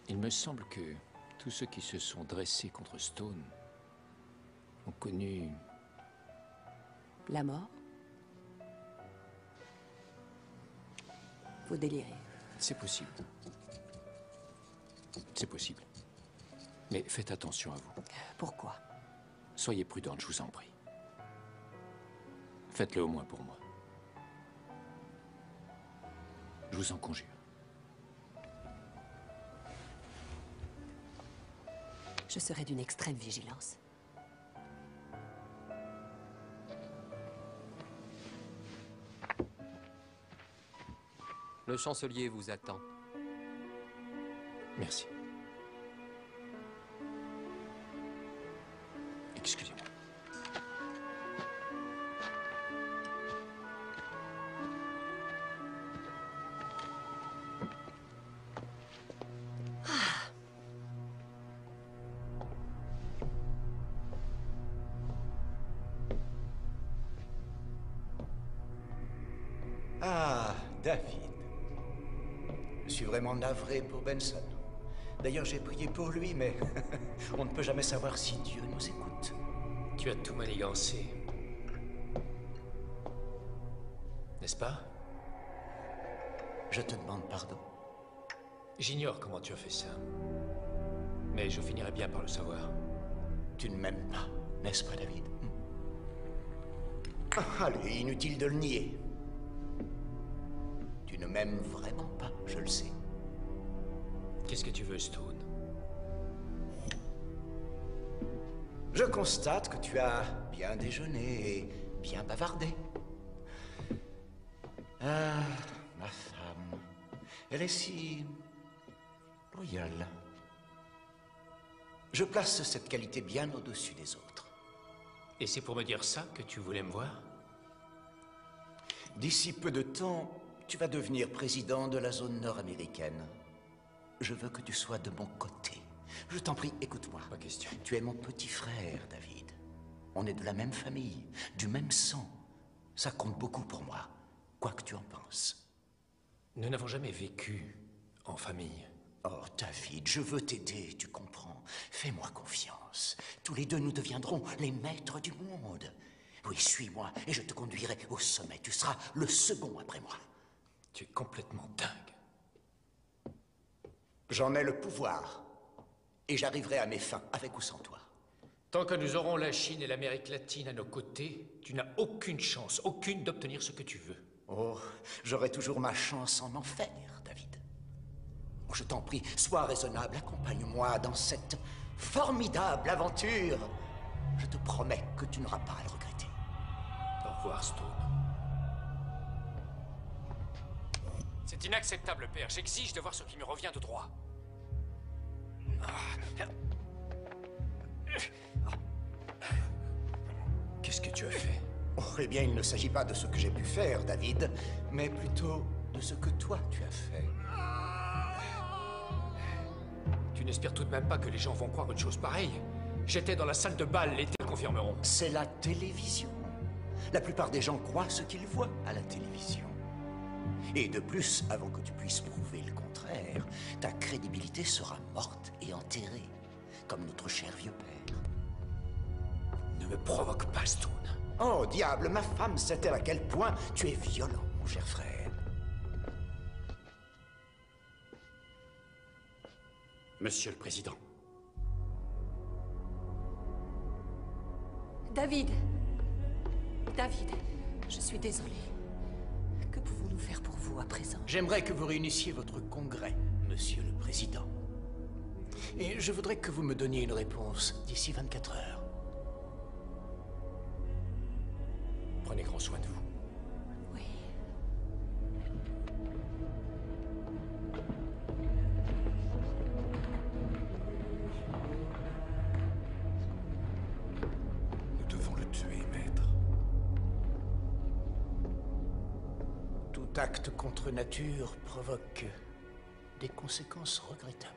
il me semble que tous ceux qui se sont dressés contre Stone ont connu... La mort? Vous délirez. C'est possible. C'est possible. Mais faites attention à vous. Pourquoi? Soyez prudente, je vous en prie. Faites-le au moins pour moi. Je vous en conjure. Je serai d'une extrême vigilance. Le chancelier vous attend. Merci. Excusez-moi. Ah, David. Je suis vraiment navré pour Benson. D'ailleurs, j'ai prié pour lui, mais on ne peut jamais savoir si Dieu nous écoute. Tu as tout manigancé. N'est-ce pas? Je te demande pardon. J'ignore comment tu as fait ça. Mais je finirai bien par le savoir. Tu ne m'aimes pas, n'est-ce pas, David? Allez, inutile de le nier. Tu ne m'aimes vraiment pas, je le sais. Qu'est-ce que tu veux, Stone? Je constate que tu as bien déjeuné et bien bavardé. Ah, ma femme. Elle est si... loyale. Je place cette qualité bien au-dessus des autres. Et c'est pour me dire ça que tu voulais me voir? D'ici peu de temps, tu vas devenir président de la zone nord-américaine. Je veux que tu sois de mon côté. Je t'en prie, écoute-moi. Pas question. Tu es mon petit frère, David. On est de la même famille, du même sang. Ça compte beaucoup pour moi, quoi que tu en penses. Nous n'avons jamais vécu en famille. Oh, David, je veux t'aider, tu comprends. Fais-moi confiance. Tous les deux, nous deviendrons les maîtres du monde. Oui, suis-moi et je te conduirai au sommet. Tu seras le second après moi. Tu es complètement dingue. J'en ai le pouvoir. Et j'arriverai à mes fins, avec ou sans toi. Tant que nous aurons la Chine et l'Amérique latine à nos côtés, tu n'as aucune chance, aucune d'obtenir ce que tu veux. Oh, j'aurai toujours ma chance en enfer, David. Oh, je t'en prie, sois raisonnable, accompagne-moi dans cette formidable aventure. Je te promets que tu n'auras pas à le regretter. Au revoir, Stone. C'est inacceptable, père. J'exige de voir ce qui me revient de droit. Qu'est-ce que tu as fait? Oh, eh bien, il ne s'agit pas de ce que j'ai pu faire, David, mais plutôt de ce que toi, tu as fait. Tu n'espères tout de même pas que les gens vont croire une chose pareille? J'étais dans la salle de bal, les le confirmeront. C'est la télévision. La plupart des gens croient ce qu'ils voient à la télévision. Et de plus, avant que tu puisses prouver le contraire, ta crédibilité sera morte et enterrée, comme notre cher vieux père. Ne me provoque pas, Stone. Oh, diable, ma femme sait-elle à quel point tu es violent, mon cher frère. Monsieur le Président. David. David, je suis désolée. Que pouvons-nous faire pour vous à présent? J'aimerais que vous réunissiez votre congrès, Monsieur le Président. Et je voudrais que vous me donniez une réponse d'ici 24 heures. Prenez grand soin de vous. Oui. Nous devons le tuer, maître. Tout acte contre nature provoque des conséquences regrettables.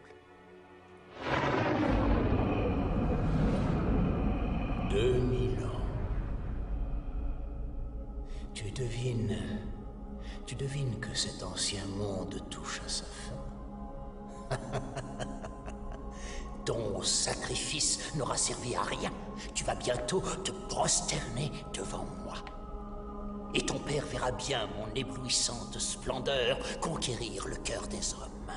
2000 ans. Tu devines que cet ancien monde touche à sa fin. Ton sacrifice n'aura servi à rien. Tu vas bientôt te prosterner devant moi. Et ton père verra bien mon éblouissante splendeur conquérir le cœur des hommes.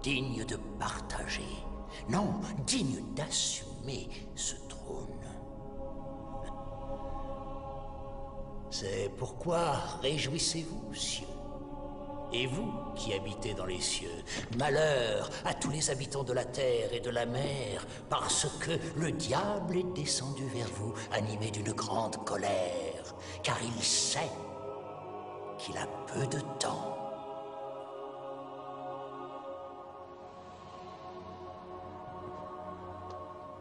Digne de partager, non, digne d'assumer ce trône. C'est pourquoi réjouissez-vous, cieux. Et vous qui habitez dans les cieux, malheur à tous les habitants de la terre et de la mer, parce que le diable est descendu vers vous, animé d'une grande colère, car il sait qu'il a peu de temps.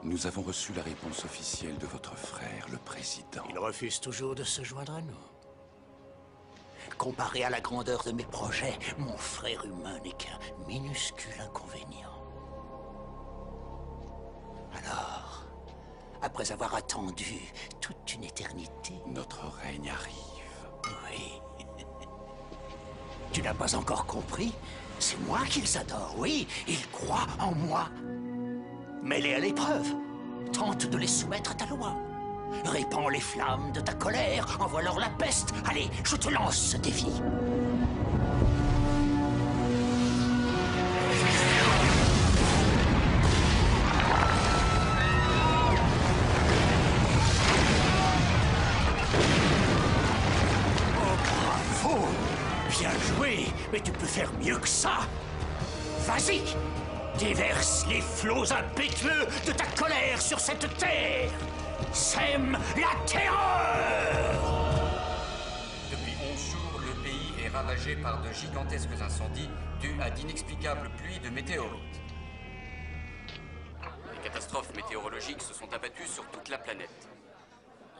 Nous avons reçu la réponse officielle de votre frère, le président. Il refuse toujours de se joindre à nous. Comparé à la grandeur de mes projets, mon frère humain n'est qu'un minuscule inconvénient. Alors, après avoir attendu toute une éternité... Notre règne arrive. Oui. Tu n'as pas encore compris? C'est moi qu'ils adorent, oui. Ils croient en moi. Mets-les à l'épreuve. Tente de les soumettre à ta loi. Répands les flammes de ta colère. Envoie-leur la peste. Allez, je te lance ce défi. Oh, bravo! Bien joué, mais tu peux faire mieux que ça. Vas-y! Déverse les flots impétueux de ta colère sur cette terre. Sème la terreur. Depuis 11 jours, le pays est ravagé par de gigantesques incendies dus à d'inexplicables pluies de météorites. Les catastrophes météorologiques se sont abattues sur toute la planète.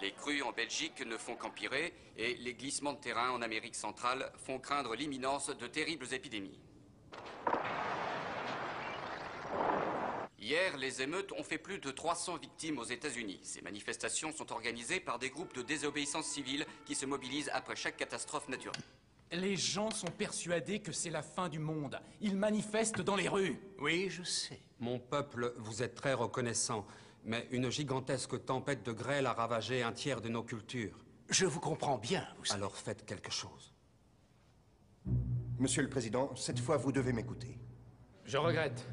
Les crues en Belgique ne font qu'empirer et les glissements de terrain en Amérique centrale font craindre l'imminence de terribles épidémies. Hier, les émeutes ont fait plus de 300 victimes aux États-Unis. Ces manifestations sont organisées par des groupes de désobéissance civile qui se mobilisent après chaque catastrophe naturelle. Les gens sont persuadés que c'est la fin du monde. Ils manifestent dans les rues. Oui, je sais. Mon peuple vous est très reconnaissant, mais une gigantesque tempête de grêle a ravagé un tiers de nos cultures. Je vous comprends bien, vous savez. Alors faites quelque chose. Monsieur le Président, cette fois, vous devez m'écouter. Je regrette.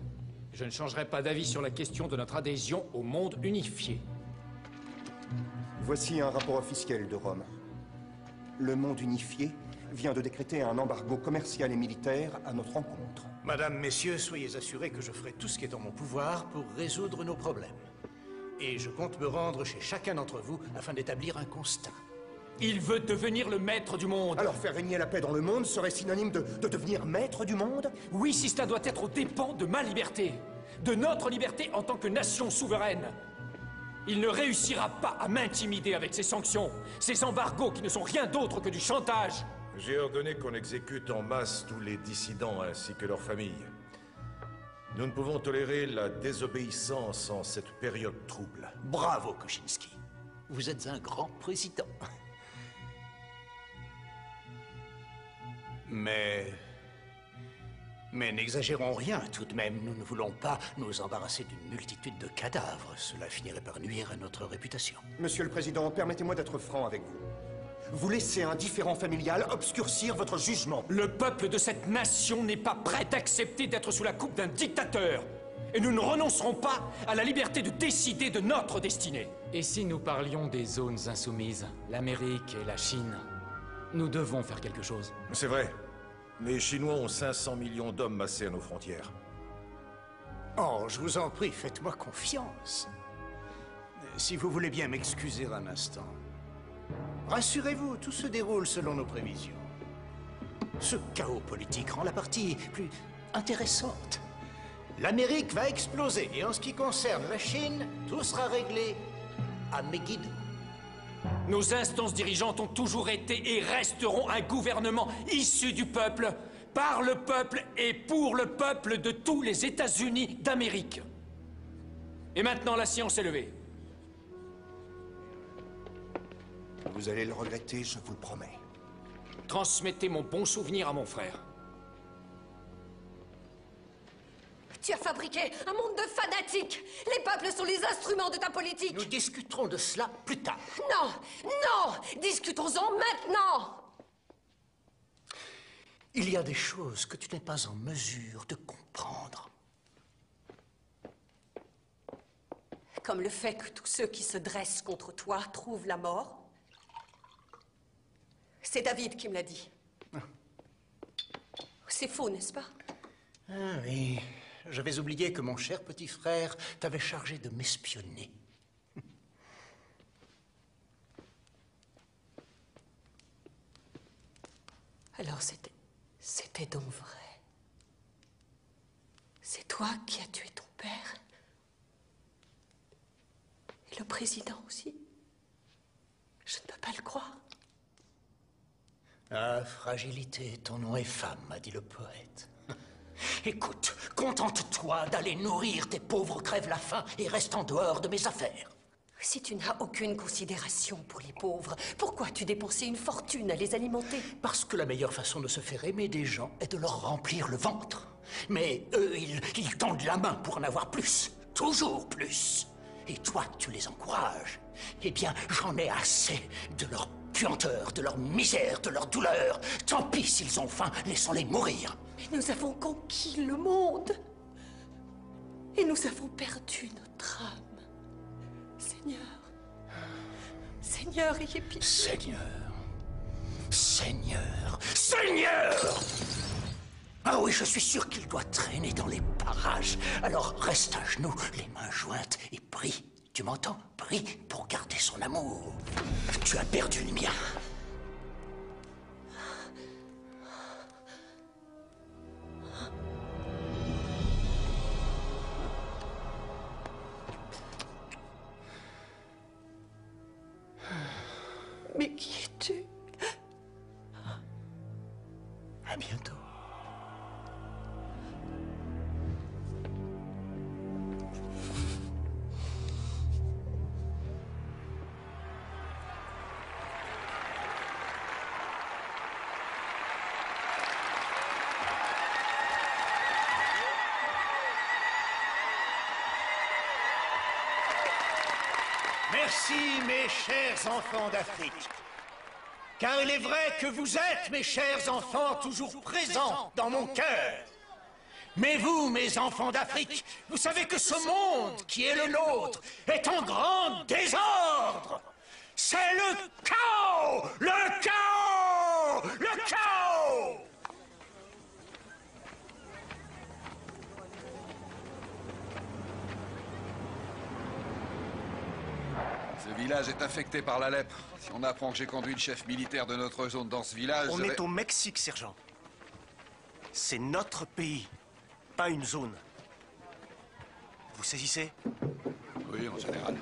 Je ne changerai pas d'avis sur la question de notre adhésion au monde unifié. Voici un rapport officiel de Rome. Le monde unifié vient de décréter un embargo commercial et militaire à notre encontre. Madame, messieurs, soyez assurés que je ferai tout ce qui est en mon pouvoir pour résoudre nos problèmes. Et je compte me rendre chez chacun d'entre vous afin d'établir un constat. Il veut devenir le maître du monde. Alors faire régner la paix dans le monde serait synonyme de devenir maître du monde? Oui, si cela doit être aux dépens de ma liberté, de notre liberté en tant que nation souveraine. Il ne réussira pas à m'intimider avec ses sanctions, ces embargos qui ne sont rien d'autre que du chantage. J'ai ordonné qu'on exécute en masse tous les dissidents ainsi que leurs familles. Nous ne pouvons tolérer la désobéissance en cette période trouble. Bravo, Koshinsky. Vous êtes un grand président. Mais n'exagérons rien tout de même. Nous ne voulons pas nous embarrasser d'une multitude de cadavres. Cela finirait par nuire à notre réputation. Monsieur le Président, permettez-moi d'être franc avec vous. Vous laissez un différend familial obscurcir votre jugement. Le peuple de cette nation n'est pas prêt d'accepter d'être sous la coupe d'un dictateur. Et nous ne renoncerons pas à la liberté de décider de notre destinée. Et si nous parlions des zones insoumises, l'Amérique et la Chine, nous devons faire quelque chose. C'est vrai. Les Chinois ont 500 millions d'hommes massés à nos frontières. Oh, je vous en prie, faites-moi confiance. Si vous voulez bien m'excuser un instant. Rassurez-vous, tout se déroule selon nos prévisions. Ce chaos politique rend la partie plus intéressante. L'Amérique va exploser, et en ce qui concerne la Chine, tout sera réglé à Megiddo. Nos instances dirigeantes ont toujours été et resteront un gouvernement issu du peuple, par le peuple et pour le peuple de tous les États-Unis d'Amérique. Et maintenant, la science est levée. Vous allez le regretter, je vous le promets. Transmettez mon bon souvenir à mon frère. Tu as fabriqué un monde de fanatiques. Les peuples sont les instruments de ta politique. Nous discuterons de cela plus tard. Non, non, discutons-en maintenant. Il y a des choses que tu n'es pas en mesure de comprendre. Comme le fait que tous ceux qui se dressent contre toi trouvent la mort. C'est David qui me l'a dit. C'est faux, n'est-ce pas? Ah oui, j'avais oublié que mon cher petit frère t'avait chargé de m'espionner. Alors c'était donc vrai. C'est toi qui as tué ton père? Et le président aussi? Je ne peux pas le croire. Ah, fragilité, ton nom est femme, m'a dit le poète. Écoute, contente-toi d'aller nourrir tes pauvres crève-la-faim et reste en dehors de mes affaires. Si tu n'as aucune considération pour les pauvres, pourquoi tu dépensais une fortune à les alimenter? Parce que la meilleure façon de se faire aimer des gens est de leur remplir le ventre. Mais eux, ils tendent la main pour en avoir plus. Toujours plus. Et toi, tu les encourages. Eh bien, j'en ai assez de leur puanteur, de leur misère, de leur douleur. Tant pis s'ils ont faim, laissons-les mourir. Mais nous avons conquis le monde. Et nous avons perdu notre âme. Seigneur. Seigneur, ayez pitié. Seigneur. Seigneur. Seigneur! Ah oui, je suis sûr qu'il doit traîner dans les parages. Alors reste à genoux, les mains jointes, et prie. Tu m'entends? Prie pour garder son amour. Tu as perdu le mien. Mais qui es-tu? À bientôt. Merci, mes chers enfants d'Afrique. Car il est vrai que vous êtes, mes chers enfants, toujours présents dans mon cœur. Mais vous, mes enfants d'Afrique, vous savez que ce monde qui est le nôtre est en grand désordre. C'est le chaos! Le chaos! Le chaos! Ce village est infecté par la lèpre. Si on apprend que j'ai conduit le chef militaire de notre zone dans ce village... On est au Mexique, sergent. C'est notre pays, pas une zone. Vous saisissez? Oui, en général.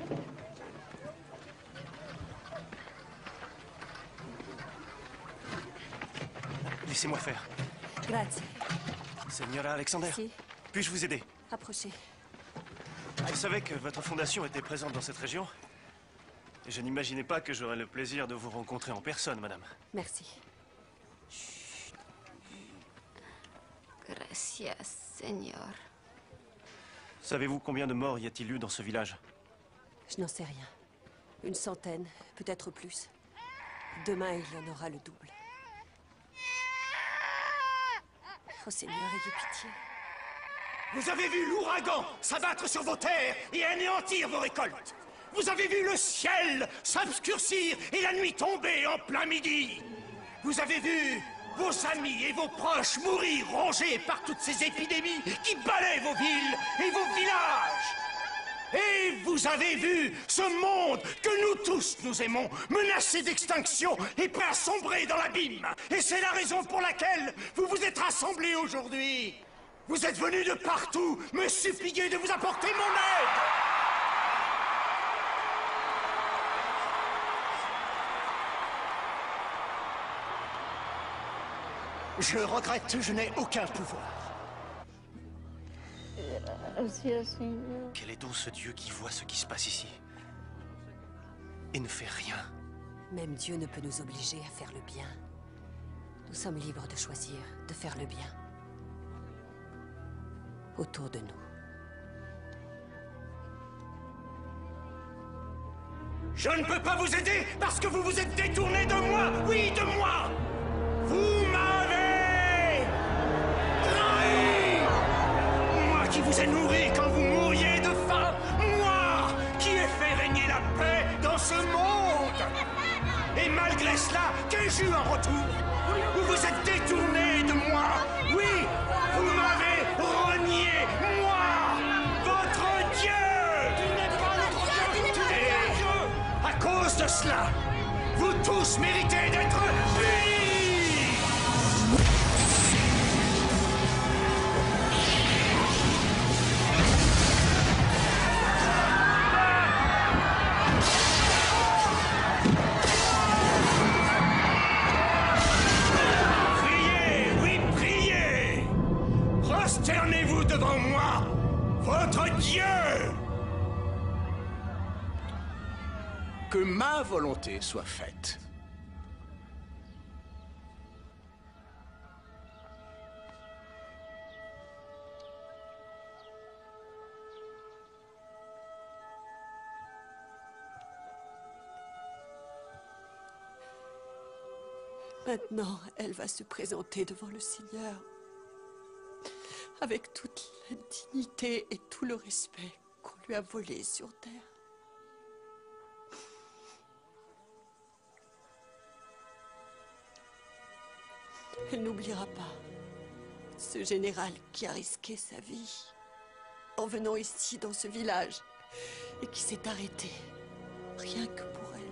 Laissez-moi faire. Grazie. Señora Alexander, Si. puis-je vous aider? Approchez. Je savais que votre fondation était présente dans cette région. Et je n'imaginais pas que j'aurais le plaisir de vous rencontrer en personne, madame. Merci. Gracias, señor. Savez-vous combien de morts y a-t-il eu dans ce village? Je n'en sais rien. Une centaine, peut-être plus. Demain, il y en aura le double. Oh Seigneur, ayez pitié. Vous avez vu l'ouragan s'abattre sur vos terres et anéantir vos récoltes. Vous avez vu le ciel s'obscurcir et la nuit tomber en plein midi. Vous avez vu vos amis et vos proches mourir rongés par toutes ces épidémies qui balaient vos villes et vos villages. Et vous avez vu ce monde que nous tous nous aimons menacé d'extinction et prêt à sombrer dans l'abîme. Et c'est la raison pour laquelle vous vous êtes rassemblés aujourd'hui. Vous êtes venus de partout me supplier de vous apporter mon aide. Je regrette, je n'ai aucun pouvoir. Quel est donc ce Dieu qui voit ce qui se passe ici et ne fait rien? Même Dieu ne peut nous obliger à faire le bien. Nous sommes libres de choisir, de faire le bien. Autour de nous. Je ne peux pas vous aider parce que vous vous êtes détourné de moi. Oui, de moi. Vous m'avez trahi. Moi qui vous ai nourri quand vous mouriez de faim. Moi qui ai fait régner la paix dans ce monde. Et malgré cela, qu'ai-je eu en retour? Vous vous êtes détourné de moi. Oui, vous m'avez renié, moi, votre Dieu. Tu n'es pas notre Dieu. Tu n'es pas Dieu. À cause de cela, vous tous méritez d'être punis. Prosternez-vous devant moi, votre Dieu! Que ma volonté soit faite. Maintenant, elle va se présenter devant le Seigneur. Avec toute la dignité et tout le respect qu'on lui a volé sur terre. Elle n'oubliera pas ce général qui a risqué sa vie en venant ici dans ce village et qui s'est arrêté rien que pour elle.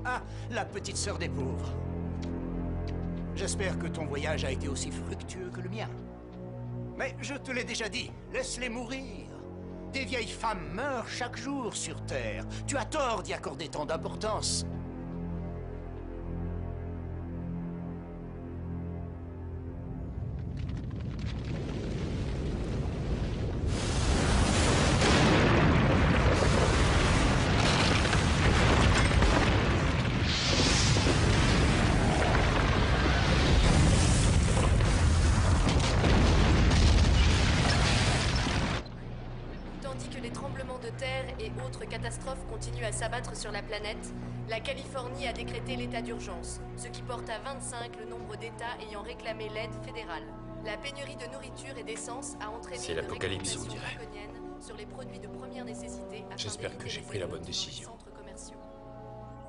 Ah, la petite sœur des pauvres. J'espère que ton voyage a été aussi fructueux que le mien. Mais je te l'ai déjà dit, laisse-les mourir. Des vieilles femmes meurent chaque jour sur Terre. Tu as tort d'y accorder tant d'importance. Catastrophes continuent à s'abattre sur la planète, la Californie a décrété l'état d'urgence, ce qui porte à 25 le nombre d'États ayant réclamé l'aide fédérale. La pénurie de nourriture et d'essence a entraîné une réglementation draconienne sur les produits de première nécessité. J'espère que j'ai pris la bonne décision.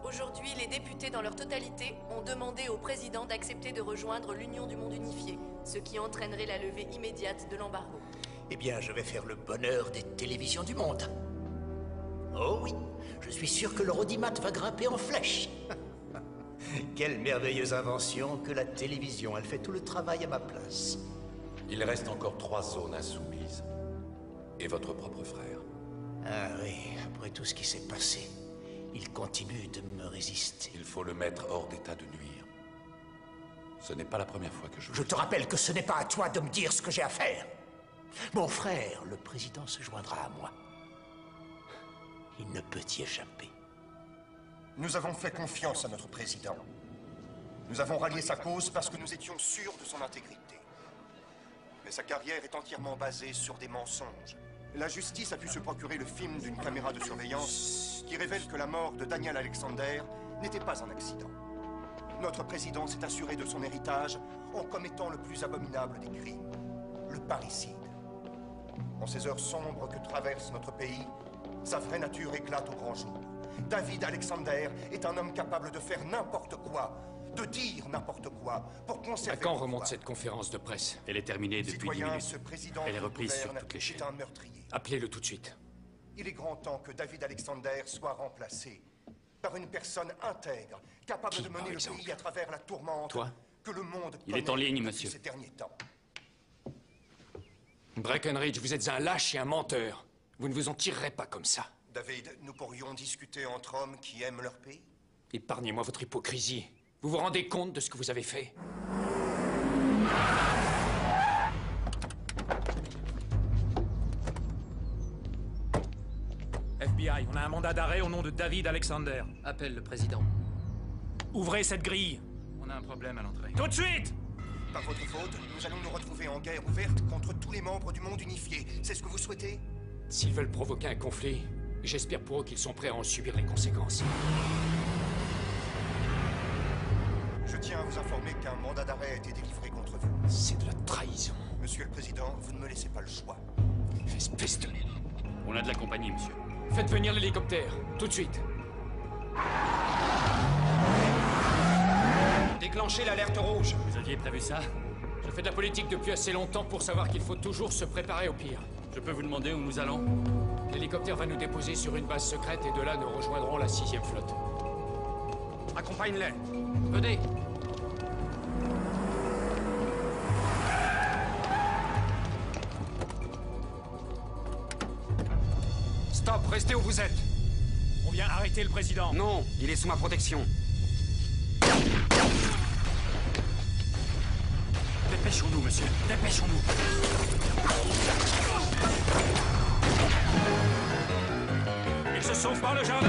Aujourd'hui, les députés dans leur totalité ont demandé au président d'accepter de rejoindre l'Union du monde unifié, ce qui entraînerait la levée immédiate de l'embargo. Eh bien, je vais faire le bonheur des télévisions du monde. Oh oui, je suis sûr que le Rodimat va grimper en flèche. Quelle merveilleuse invention que la télévision. Elle fait tout le travail à ma place. Il reste encore 3 zones insoumises. Et votre propre frère. Ah oui, après tout ce qui s'est passé, il continue de me résister. Il faut le mettre hors d'état de nuire. Ce n'est pas la première fois que Je te rappelle que ce n'est pas à toi de me dire ce que j'ai à faire. Mon frère, le président, se joindra à moi. Il ne peut y échapper. Nous avons fait confiance à notre président. Nous avons rallié sa cause parce que nous étions sûrs de son intégrité. Mais sa carrière est entièrement basée sur des mensonges. La justice a pu se procurer le film d'une caméra de surveillance qui révèle que la mort de Daniel Alexander n'était pas un accident. Notre président s'est assuré de son héritage en commettant le plus abominable des crimes, le parricide. En ces heures sombres que traverse notre pays, sa vraie nature éclate au grand jour. David Alexander est un homme capable de faire n'importe quoi, de dire n'importe quoi, pour conserver... À quand remonte cette conférence de presse? Elle est terminée depuis 10 minutes. Ce président Elle est reprise sur gouverne toutes les chaînes. est un meurtrier. Appelez-le tout de suite. Il est grand temps que David Alexander soit remplacé par une personne intègre, capable de mener le pays à travers la tourmente que le monde Il est en connaît ligne, depuis monsieur. ces derniers temps. Breckenridge, vous êtes un lâche et un menteur. Vous ne vous en tirerez pas comme ça. David, nous pourrions discuter entre hommes qui aiment leur pays? Épargnez-moi votre hypocrisie. Vous vous rendez compte de ce que vous avez fait? FBI, on a un mandat d'arrêt au nom de David Alexander. Appelle le président. Ouvrez cette grille. On a un problème à l'entrée. Tout de suite! Par votre faute, nous allons nous retrouver en guerre ouverte contre tous les membres du monde unifié. C'est ce que vous souhaitez? S'ils veulent provoquer un conflit, j'espère pour eux qu'ils sont prêts à en subir les conséquences. Je tiens à vous informer qu'un mandat d'arrêt a été délivré contre vous. C'est de la trahison. Monsieur le Président, vous ne me laissez pas le choix. Espèce de... On a de la compagnie, monsieur. Faites venir l'hélicoptère, tout de suite. Déclenchez l'alerte rouge. Vous aviez prévu ça? Je fais de la politique depuis assez longtemps pour savoir qu'il faut toujours se préparer au pire. Je peux vous demander où nous allons? L'hélicoptère va nous déposer sur une base secrète et de là nous rejoindrons la 6e flotte. Accompagne-les. Venez. Stop, restez où vous êtes. On vient arrêter le président. Non, il est sous ma protection. Dépêchons-nous, monsieur. Dépêchons-nous. Il se sauve par le jardin.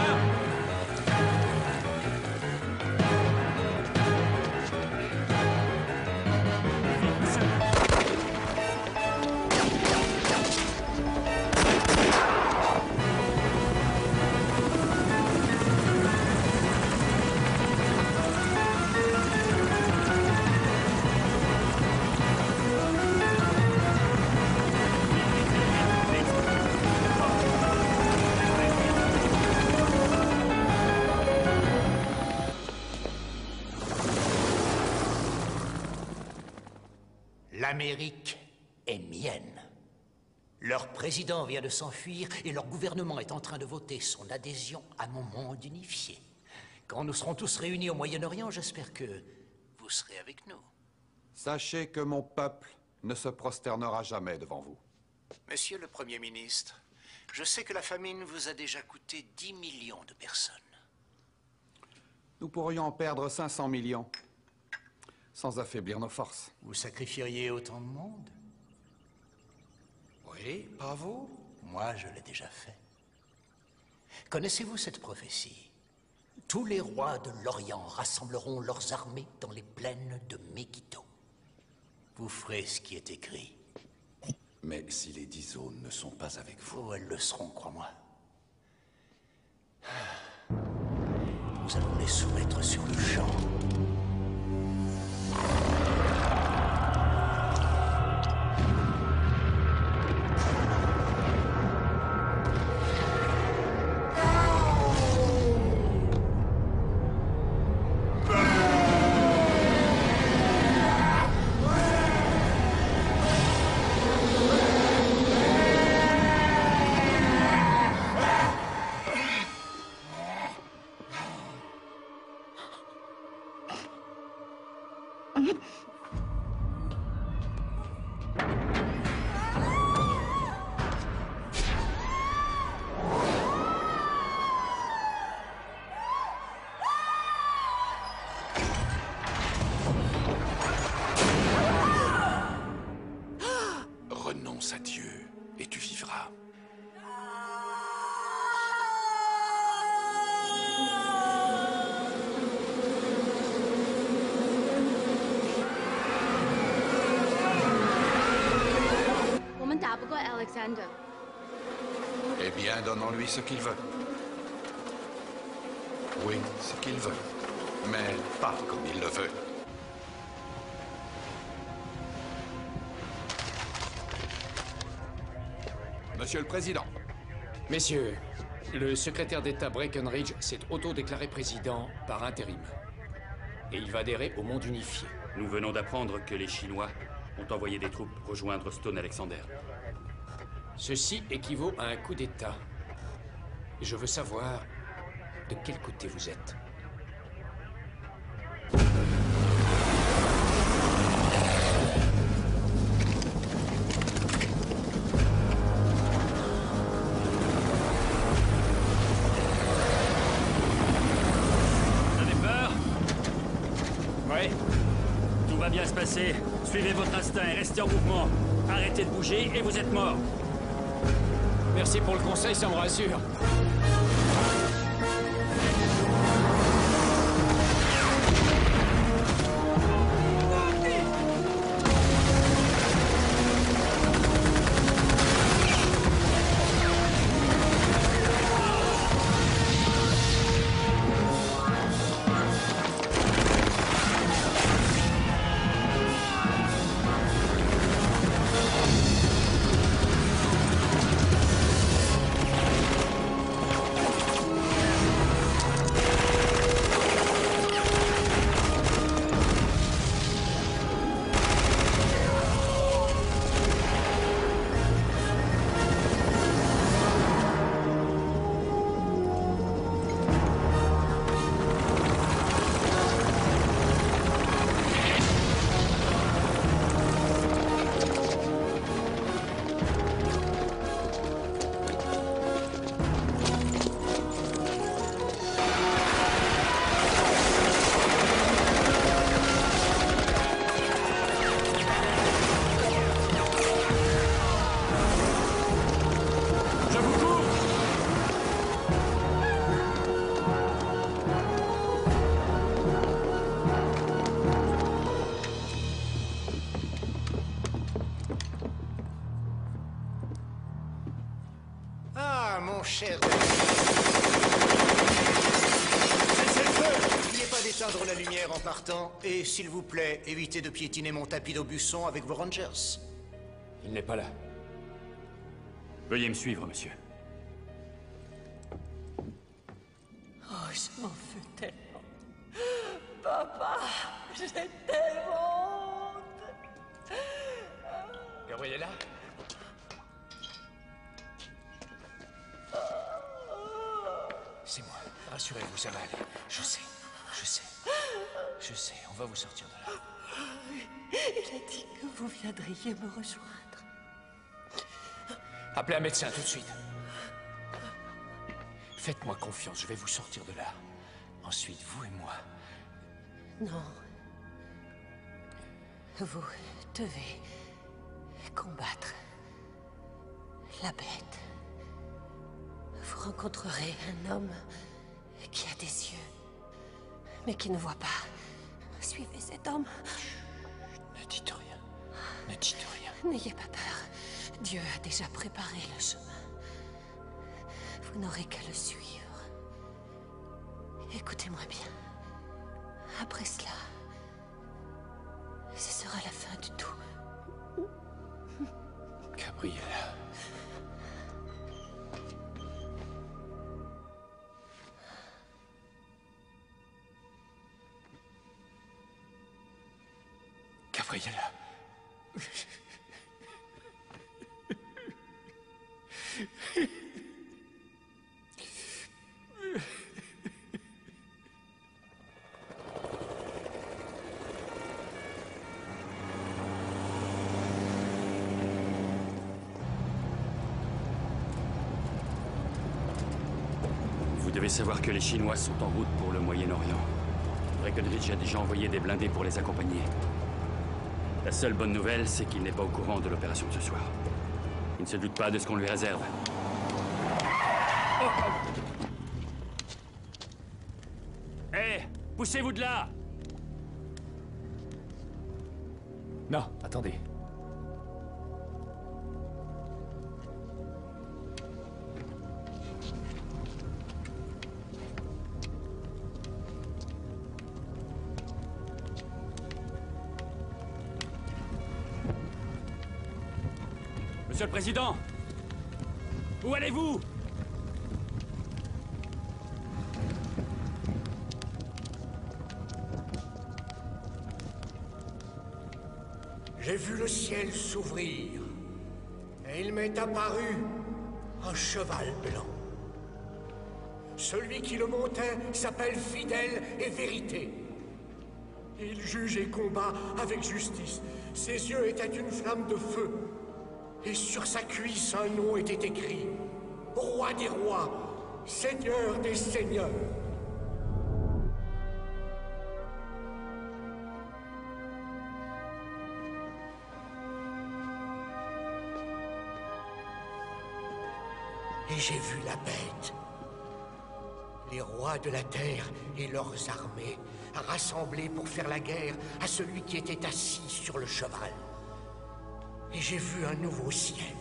L'Amérique est mienne. Leur président vient de s'enfuir et leur gouvernement est en train de voter son adhésion à mon monde unifié. Quand nous serons tous réunis au Moyen-Orient, j'espère que vous serez avec nous. Sachez que mon peuple ne se prosternera jamais devant vous. Monsieur le Premier ministre, je sais que la famine vous a déjà coûté 10 millions de personnes. Nous pourrions en perdre 500 millions, sans affaiblir nos forces. Vous sacrifieriez autant de monde? Oui, pas vous? Moi, je l'ai déjà fait. Connaissez-vous cette prophétie? Tous les rois de l'Orient rassembleront leurs armées dans les plaines de Megiddo. Vous ferez ce qui est écrit. Mais si les 10 zones ne sont pas avec vous... Oh, elles le seront, crois-moi. Nous allons les soumettre sur le champ. Alexander. Eh bien, donnons-lui ce qu'il veut. Oui, ce qu'il veut. Mais pas comme il le veut. Monsieur le Président. Messieurs, le secrétaire d'État Breckenridge s'est autodéclaré président par intérim. Et il va adhérer au monde unifié. Nous venons d'apprendre que les Chinois ont envoyé des troupes rejoindre Stone Alexander. Ceci équivaut à un coup d'État. Je veux savoir de quel côté vous êtes. Vous avez peur? Oui. Tout va bien se passer. Suivez votre instinct et restez en mouvement. Arrêtez de bouger et vous êtes mort. Merci pour le conseil, ça me rassure. Mon cher... Cessez le feu! N'oubliez pas d'éteindre la lumière en partant. Et s'il vous plaît, évitez de piétiner mon tapis d'Aubusson avec vos Rangers. Il n'est pas là. Veuillez me suivre, monsieur. Oh, je m'en veux tellement. Papa, j'ai tellement honte. Gabriella? C'est moi. Rassurez-vous, ça va aller. Je sais. Je sais, on va vous sortir de là. Il a dit que vous viendriez me rejoindre. Appelez un médecin tout de suite. Faites-moi confiance, je vais vous sortir de là. Ensuite, vous et moi. Non. Vous devez combattre la bête. Vous rencontrerez un homme qui a des yeux, mais qui ne voit pas. Suivez cet homme. Ne dites rien. Ne dites rien. N'ayez pas peur. Dieu a déjà préparé le chemin. Vous n'aurez qu'à le suivre. Écoutez-moi bien. Après cela, ce sera la fin du tout. Gabriella. Gabriella. Vous devez savoir que les Chinois sont en route pour le Moyen-Orient. Breckenridge a déjà envoyé des blindés pour les accompagner. La seule bonne nouvelle, c'est qu'il n'est pas au courant de l'opération de ce soir. Il ne se doute pas de ce qu'on lui réserve. Hé, poussez-vous de là! Non, attendez. Monsieur le Président! Où allez-vous? J'ai vu le ciel s'ouvrir, et il m'est apparu un cheval blanc. Celui qui le montait s'appelle Fidèle et Vérité. Il juge et combat avec justice. Ses yeux étaient une flamme de feu, et sur sa cuisse un nom était écrit: Roi des rois, Seigneur des seigneurs. Et j'ai vu la bête. Les rois de la terre et leurs armées rassemblés pour faire la guerre à celui qui était assis sur le cheval. Et j'ai vu un nouveau ciel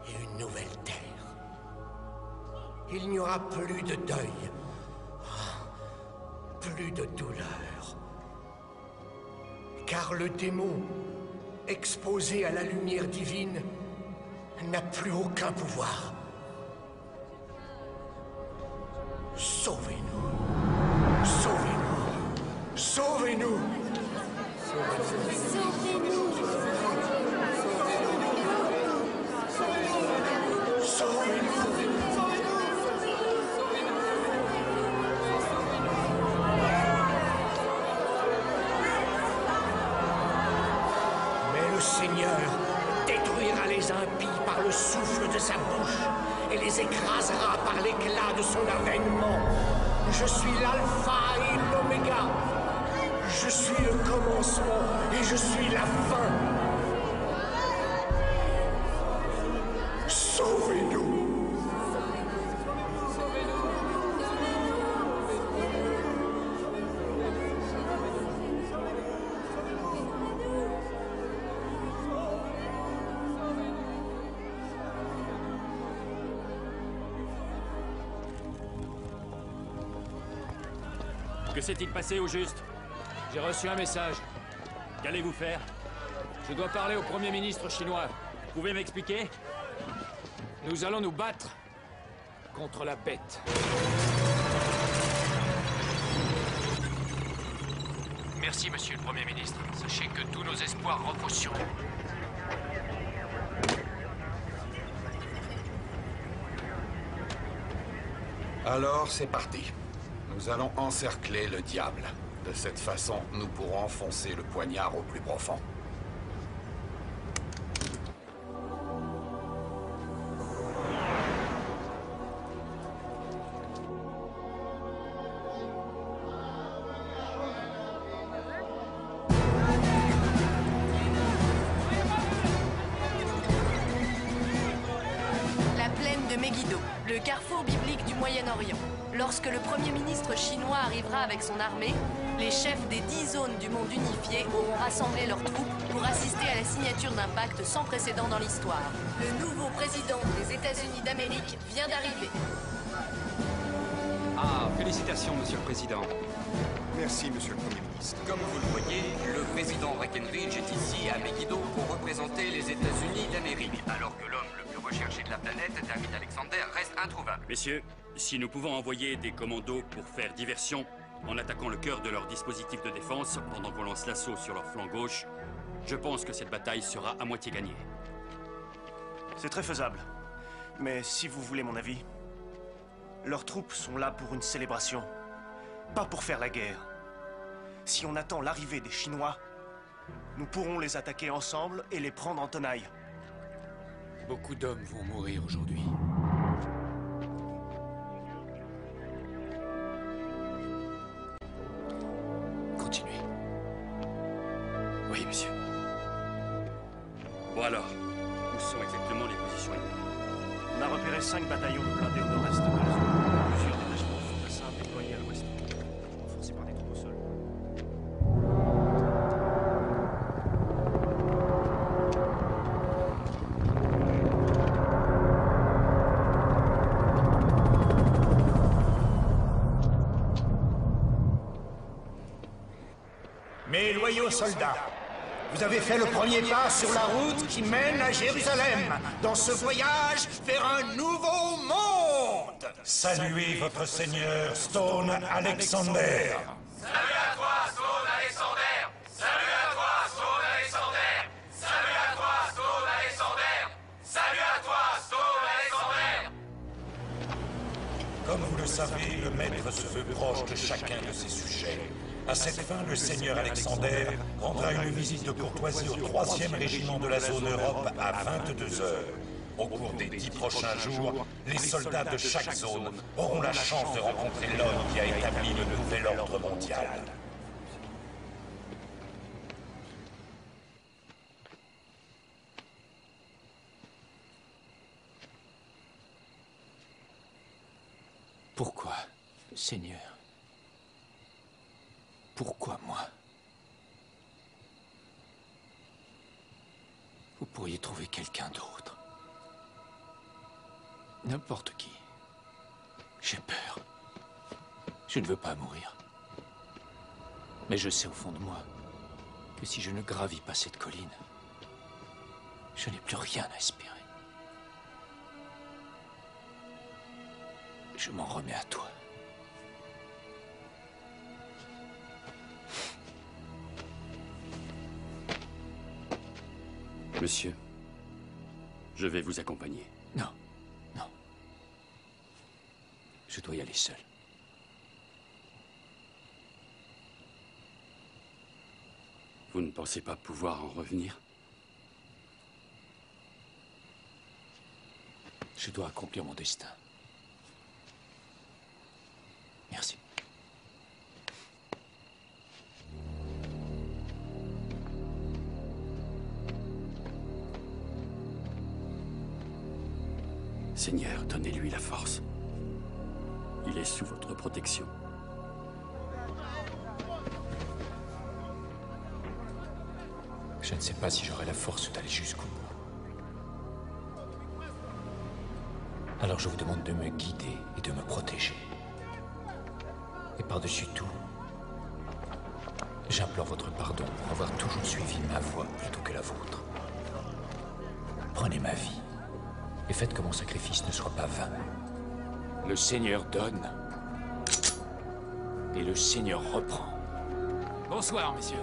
et une nouvelle terre. Il n'y aura plus de deuil, plus de douleur. Car le démon, exposé à la lumière divine, n'a plus aucun pouvoir. Sauvez-nous. Sauvez-nous. Sauvez-nous. Mais le Seigneur détruira les impies par le souffle de sa bouche et les écrasera par l'éclat de son avènement. Je suis l'alpha et l'oméga. Je suis le commencement et je suis la fin. Sauvez-nous. Que s'est-il passé au juste? J'ai reçu un message. Qu'allez-vous faire? Je dois parler au Premier ministre chinois. Vous pouvez m'expliquer? Nous allons nous battre contre la bête. Merci, monsieur le Premier ministre. Sachez que tous nos espoirs reposent sur vous. Alors, c'est parti. Nous allons encercler le diable. De cette façon, nous pourrons enfoncer le poignard au plus profond. La plaine de Megiddo, le carrefour biblique du Moyen-Orient. Lorsque le Premier ministre chinois arrivera avec son armée, les chefs des 10 zones du monde unifié auront rassemblé leurs troupes pour assister à la signature d'un pacte sans précédent dans l'histoire. Le nouveau président des États-Unis d'Amérique vient d'arriver. Ah, félicitations, Monsieur le Président. Merci, Monsieur le Premier ministre. Comme vous le voyez, le président Breckinridge est ici à Megiddo pour représenter les États-Unis d'Amérique, alors que l'homme le plus recherché de la planète, David Alexander, reste introuvable. Messieurs, si nous pouvons envoyer des commandos pour faire diversion en attaquant le cœur de leur dispositif de défense pendant qu'on lance l'assaut sur leur flanc gauche, je pense que cette bataille sera à moitié gagnée. C'est très faisable. Mais si vous voulez mon avis, leurs troupes sont là pour une célébration, pas pour faire la guerre. Si on attend l'arrivée des Chinois, nous pourrons les attaquer ensemble et les prendre en tenaille. Beaucoup d'hommes vont mourir aujourd'hui. Continuez. Oui, monsieur. Bon alors, où sont exactement les positions ennemies? On a repéré 5 bataillons de blindés au nord-est de la zone. Plusieurs détachements de fantassins déployés à l'ouest, renforcés par des troupes au sol. Mes loyaux soldats, Vous avez fait le premier pas sur la route qui mène à Jérusalem, dans ce voyage vers un nouveau monde. Saluez votre seigneur Stone Alexander. Salut à toi, Stone Alexander. Salut à toi, Stone Alexander. Salut à toi, Stone Alexander. Salut à toi, Stone Alexander. Comme vous le savez, le maître se veut proche de chacun de ses sujets. À cette fin, le seigneur Alexander rendra une visite de courtoisie au 3e régiment de la zone Europe à 22 heures. Au cours des 10 prochains jours, les soldats de chaque zone auront la chance de rencontrer l'homme qui a établi le nouvel ordre mondial. Pourquoi, Seigneur? Pourquoi moi? Vous pourriez trouver quelqu'un d'autre. N'importe qui. J'ai peur. Je ne veux pas mourir. Mais je sais au fond de moi que si je ne gravis pas cette colline, je n'ai plus rien à espérer. Je m'en remets à toi. Monsieur, je vais vous accompagner. Non, non. Je dois y aller seul. Vous ne pensez pas pouvoir en revenir? Je dois accomplir mon destin. Merci. Seigneur, donnez-lui la force. Il est sous votre protection. Je ne sais pas si j'aurai la force d'aller jusqu'au bout. Alors je vous demande de me guider et de me protéger. Et par-dessus tout, j'implore votre pardon pour avoir toujours suivi ma voie plutôt que la vôtre. Prenez ma vie et faites que mon sacrifice ne soit pas vain. Le Seigneur donne et le Seigneur reprend. Bonsoir, messieurs.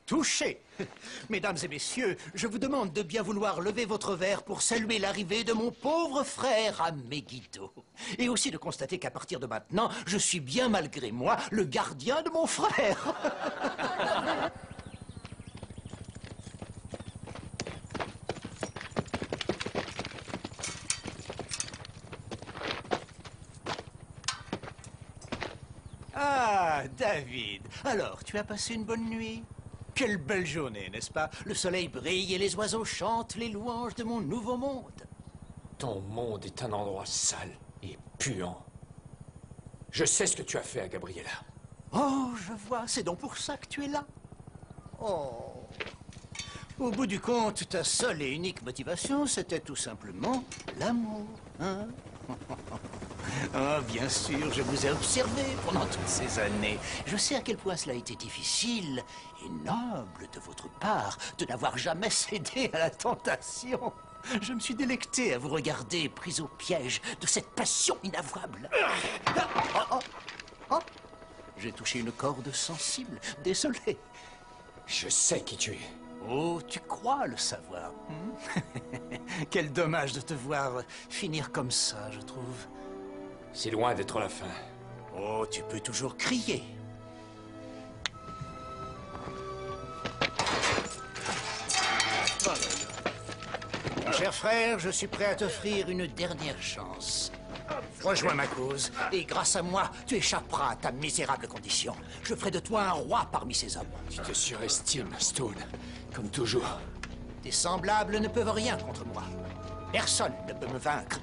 Touché. Mesdames et messieurs, je vous demande de bien vouloir lever votre verre pour saluer l'arrivée de mon pauvre frère à Megiddo. Et aussi de constater qu'à partir de maintenant, je suis bien malgré moi le gardien de mon frère. Ah, David. Alors, tu as passé une bonne nuit? Quelle belle journée, n'est-ce pas? Le soleil brille et les oiseaux chantent les louanges de mon nouveau monde. Ton monde est un endroit sale et puant. Je sais ce que tu as fait à Gabriella. Oh, je vois, c'est donc pour ça que tu es là. Oh. Au bout du compte, ta seule et unique motivation, c'était tout simplement l'amour, hein? Ah, bien sûr, je vous ai observé pendant toutes ces années. Je sais à quel point cela a été difficile et noble de votre part de n'avoir jamais cédé à la tentation. Je me suis délecté à vous regarder pris au piège de cette passion inavouable. Oh, j'ai touché une corde sensible. Désolé. Je sais qui tu es. Oh, tu crois le savoir. Quel dommage de te voir finir comme ça, je trouve. C'est loin d'être la fin. Oh, tu peux toujours crier. Mon cher frère, je suis prêt à t'offrir une dernière chance. Rejoins ma cause, et grâce à moi, tu échapperas à ta misérable condition. Je ferai de toi un roi parmi ces hommes. Tu te surestimes, Stone, comme toujours. Tes semblables ne peuvent rien contre moi. Personne ne peut me vaincre.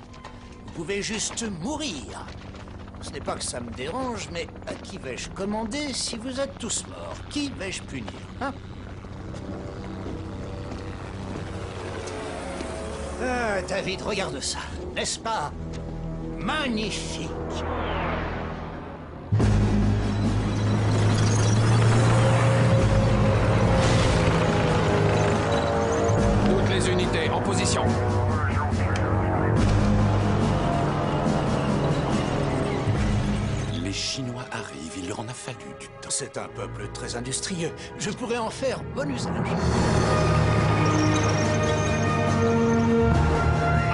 Vous pouvez juste mourir. Ce n'est pas que ça me dérange, mais à qui vais-je commander si vous êtes tous morts? Qui vais-je punir, hein? Ah, David, regarde ça. N'est-ce pas magnifique? Toutes les unités en position. Les Chinois arrivent, il leur en a fallu du temps. C'est un peuple très industrieux. Je pourrais en faire bon usage.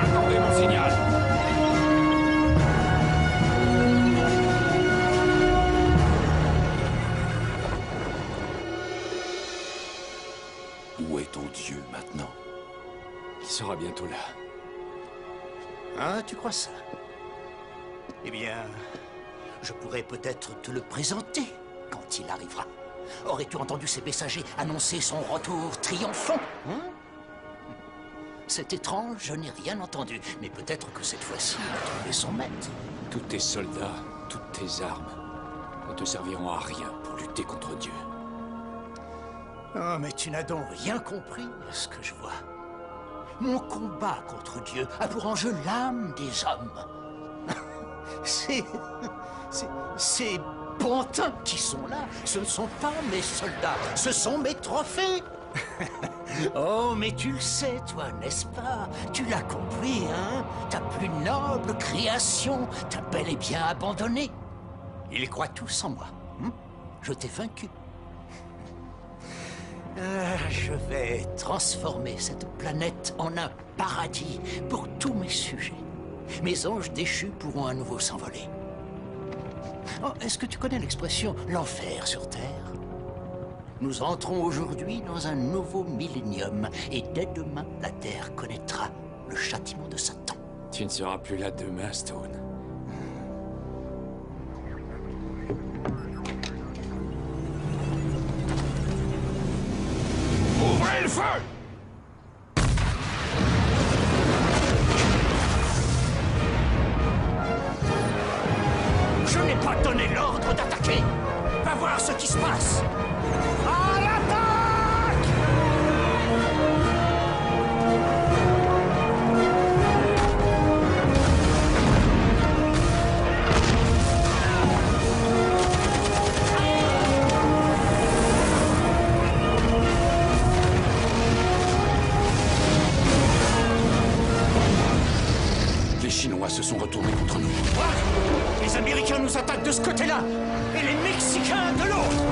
Attendez mon signal. Où est ton Dieu maintenant? Il sera bientôt là. Ah, tu crois ça? Eh bien, je pourrais peut-être te le présenter quand il arrivera. Aurais-tu entendu ses messagers annoncer son retour triomphant, hein? C'est étrange, je n'ai rien entendu. Mais peut-être que cette fois-ci, il a trouvé son maître. Tous tes soldats, toutes tes armes ne te serviront à rien pour lutter contre Dieu. Oh, mais tu n'as donc rien compris à ce que je vois. Mon combat contre Dieu a pour enjeu l'âme des hommes. Ces pantins qui sont là, ce ne sont pas mes soldats, ce sont mes trophées. Oh, mais tu le sais, toi, n'est-ce pas? Tu l'as compris, hein? Ta plus noble création t'a bel et bien abandonné. Ils croient tous en moi. Je t'ai vaincu. Je vais transformer cette planète en un paradis pour tous mes sujets. Mes anges déchus pourront à nouveau s'envoler. Oh, est-ce que tu connais l'expression « l'enfer sur Terre » ? Nous entrons aujourd'hui dans un nouveau millénium et dès demain, la Terre connaîtra le châtiment de Satan. Tu ne seras plus là demain, Stone. Ouvrez le feu! Je n'ai pas donné l'ordre d'attaquer. Va voir ce qui se passe. À l'attaque! Les Chinois se sont retournés contre nous. Quoi? Les Américains nous attaquent de ce côté-là et les Mexicains de l'autre.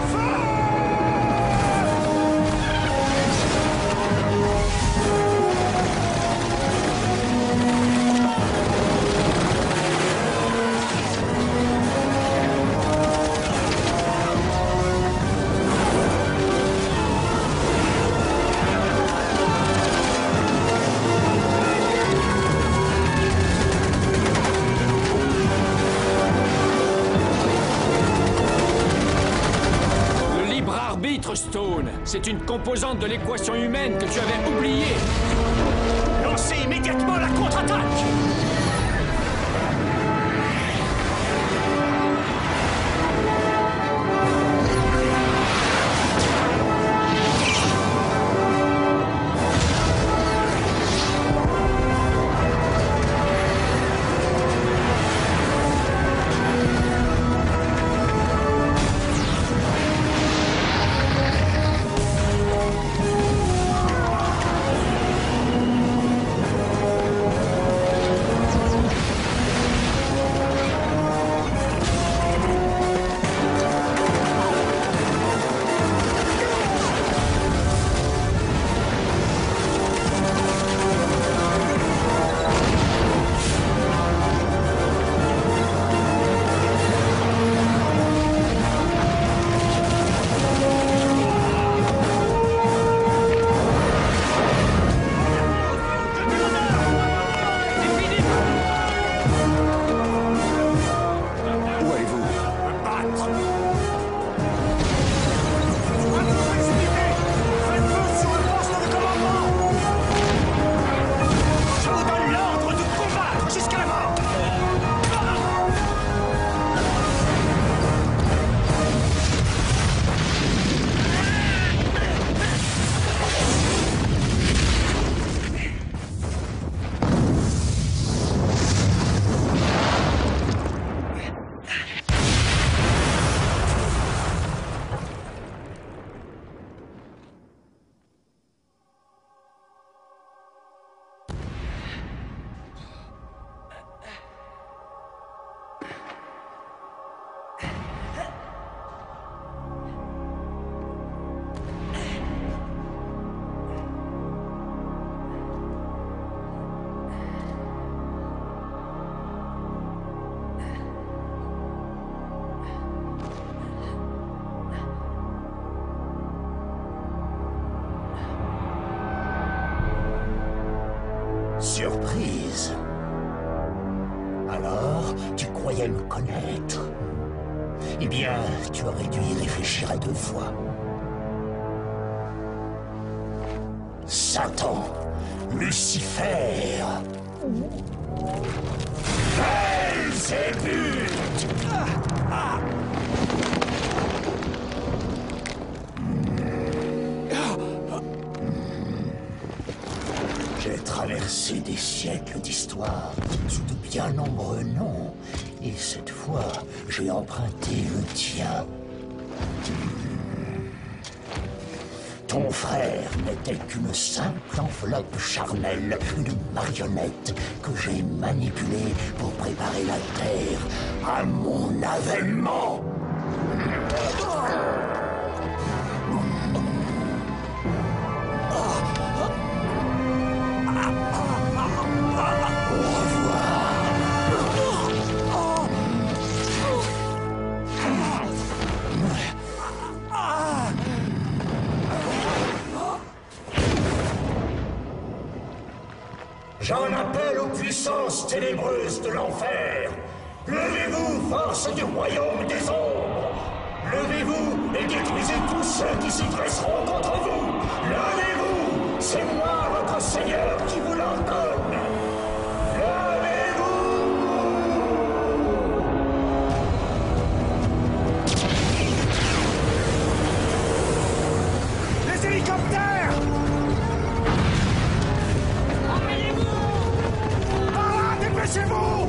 Stone, c'est une composante de l'équation humaine que tu avais oubliée. Lancez immédiatement la contre-attaque! surprise. Alors, tu croyais me connaître? Eh bien, tu aurais dû y réfléchir à 2 fois. Satan, Lucifer, Belzébuth. J'ai traversé des siècles d'histoire sous de bien nombreux noms, et cette fois, j'ai emprunté le tien. Ton frère n'était qu'une simple enveloppe charnelle, une marionnette que j'ai manipulée pour préparer la Terre à mon avènement. J'en appelle aux puissances ténébreuses de l'enfer. Levez-vous, force du royaume des ombres. Levez-vous et détruisez tous ceux qui s'y dresseront contre vous. Levez-vous, c'est moi votre Seigneur qui vous l'ordonne. Les hélicoptères! Dépêchez-vous!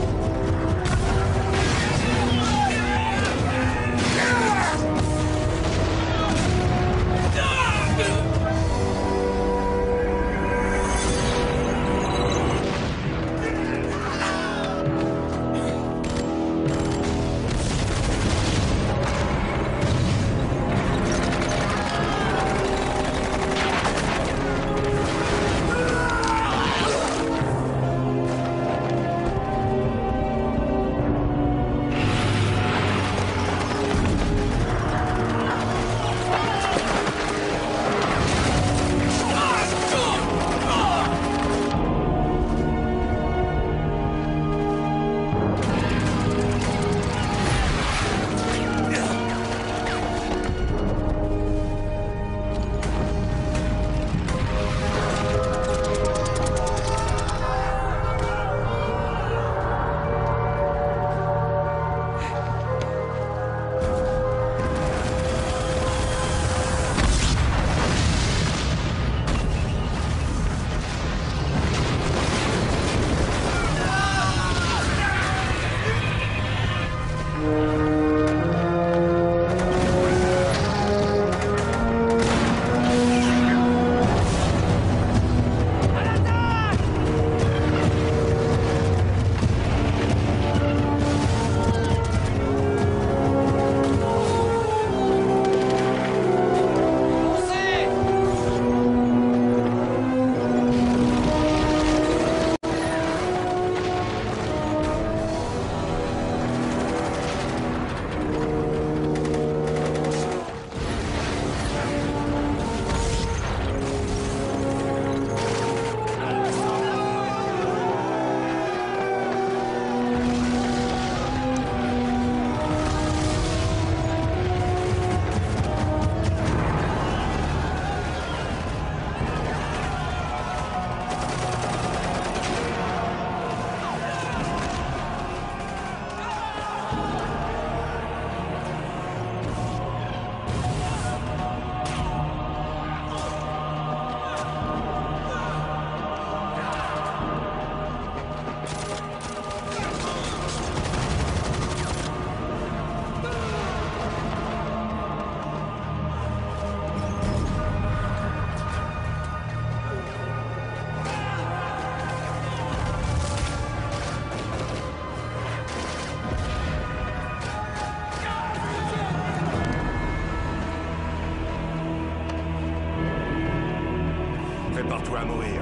Prépare-toi à mourir.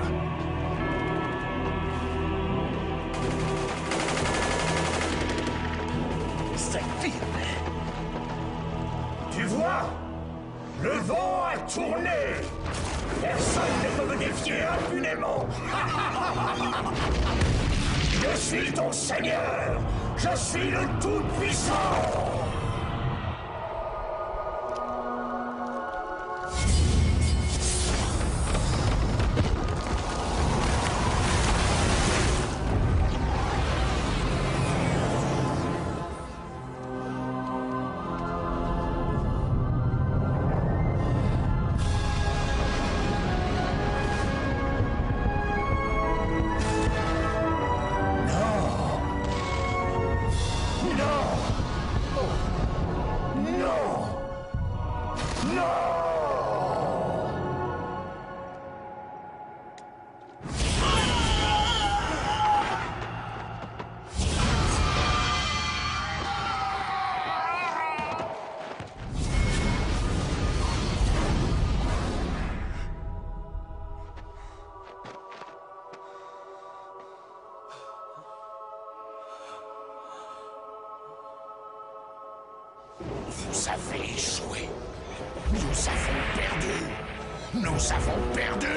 C'est firme. Tu vois? Le vent a tourner. Personne ne peut me défier impunément. Je suis ton seigneur. Je suis le Tout-Puissant. Vous avez échoué. Nous avons perdu. Nous avons perdu.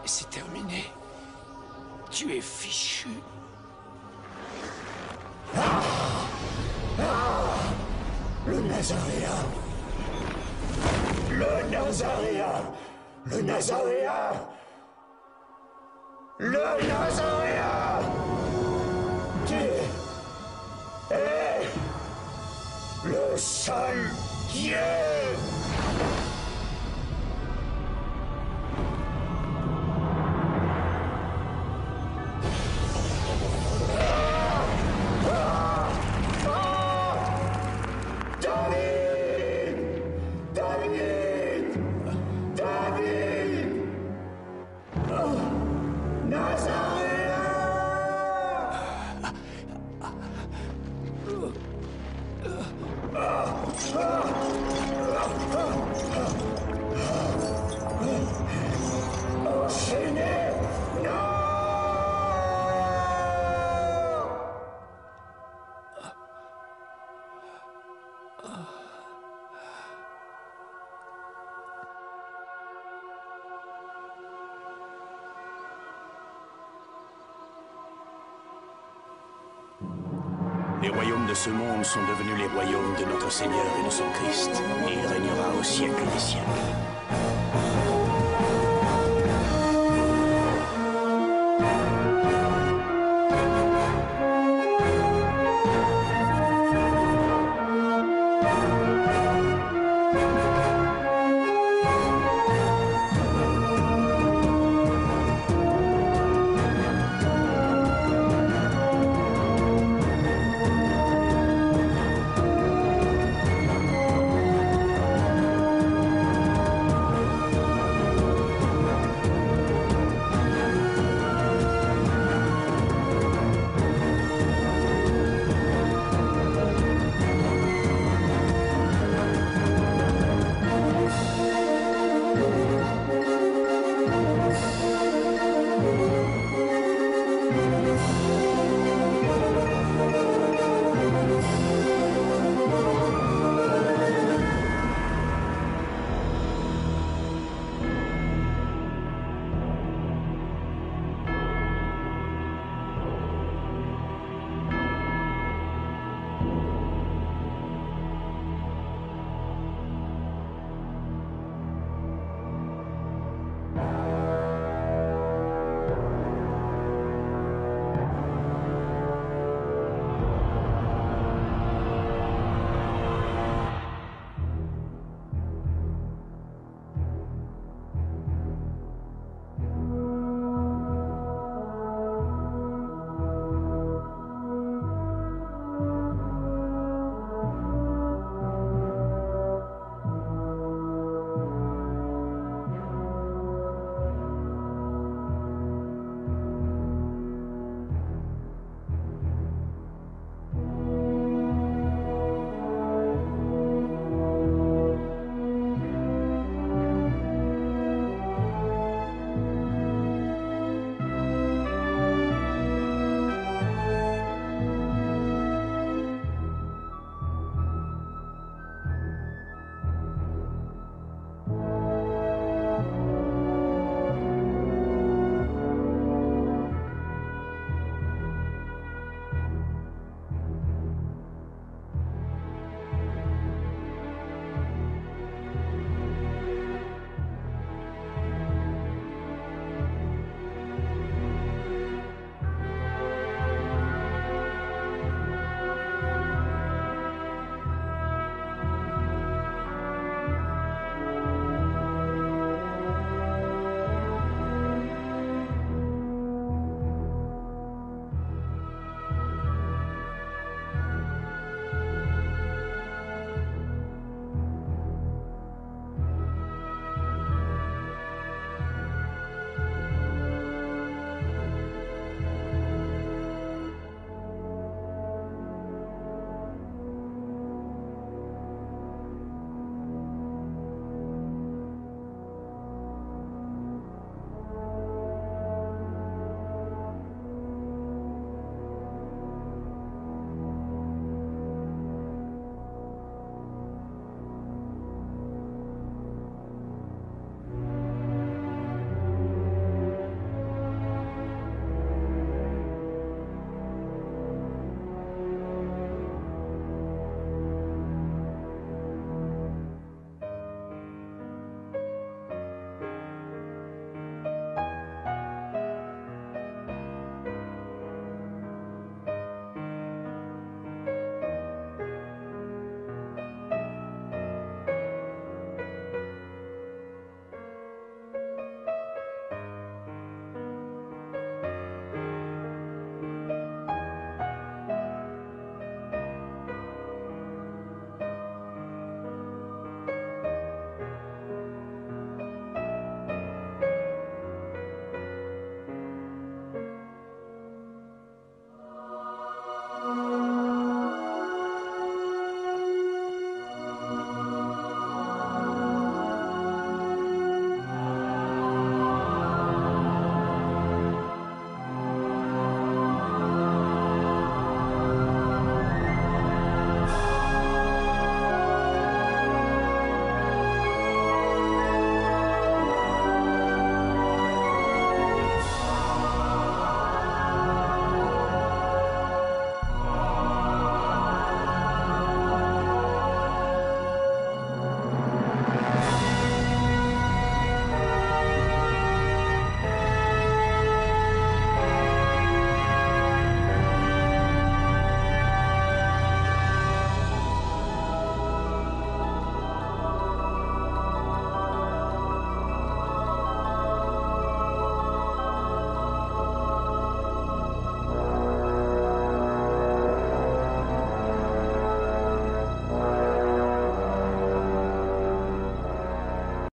C'est terminé. Tu es fichu. Le Nazaréen. Le Nazaréen. Le Nazaréen. Le Nazaréen. Qui est le seul qui est. Les royaumes de ce monde sont devenus les royaumes de notre Seigneur et de son Christ, et il régnera au siècle des siècles.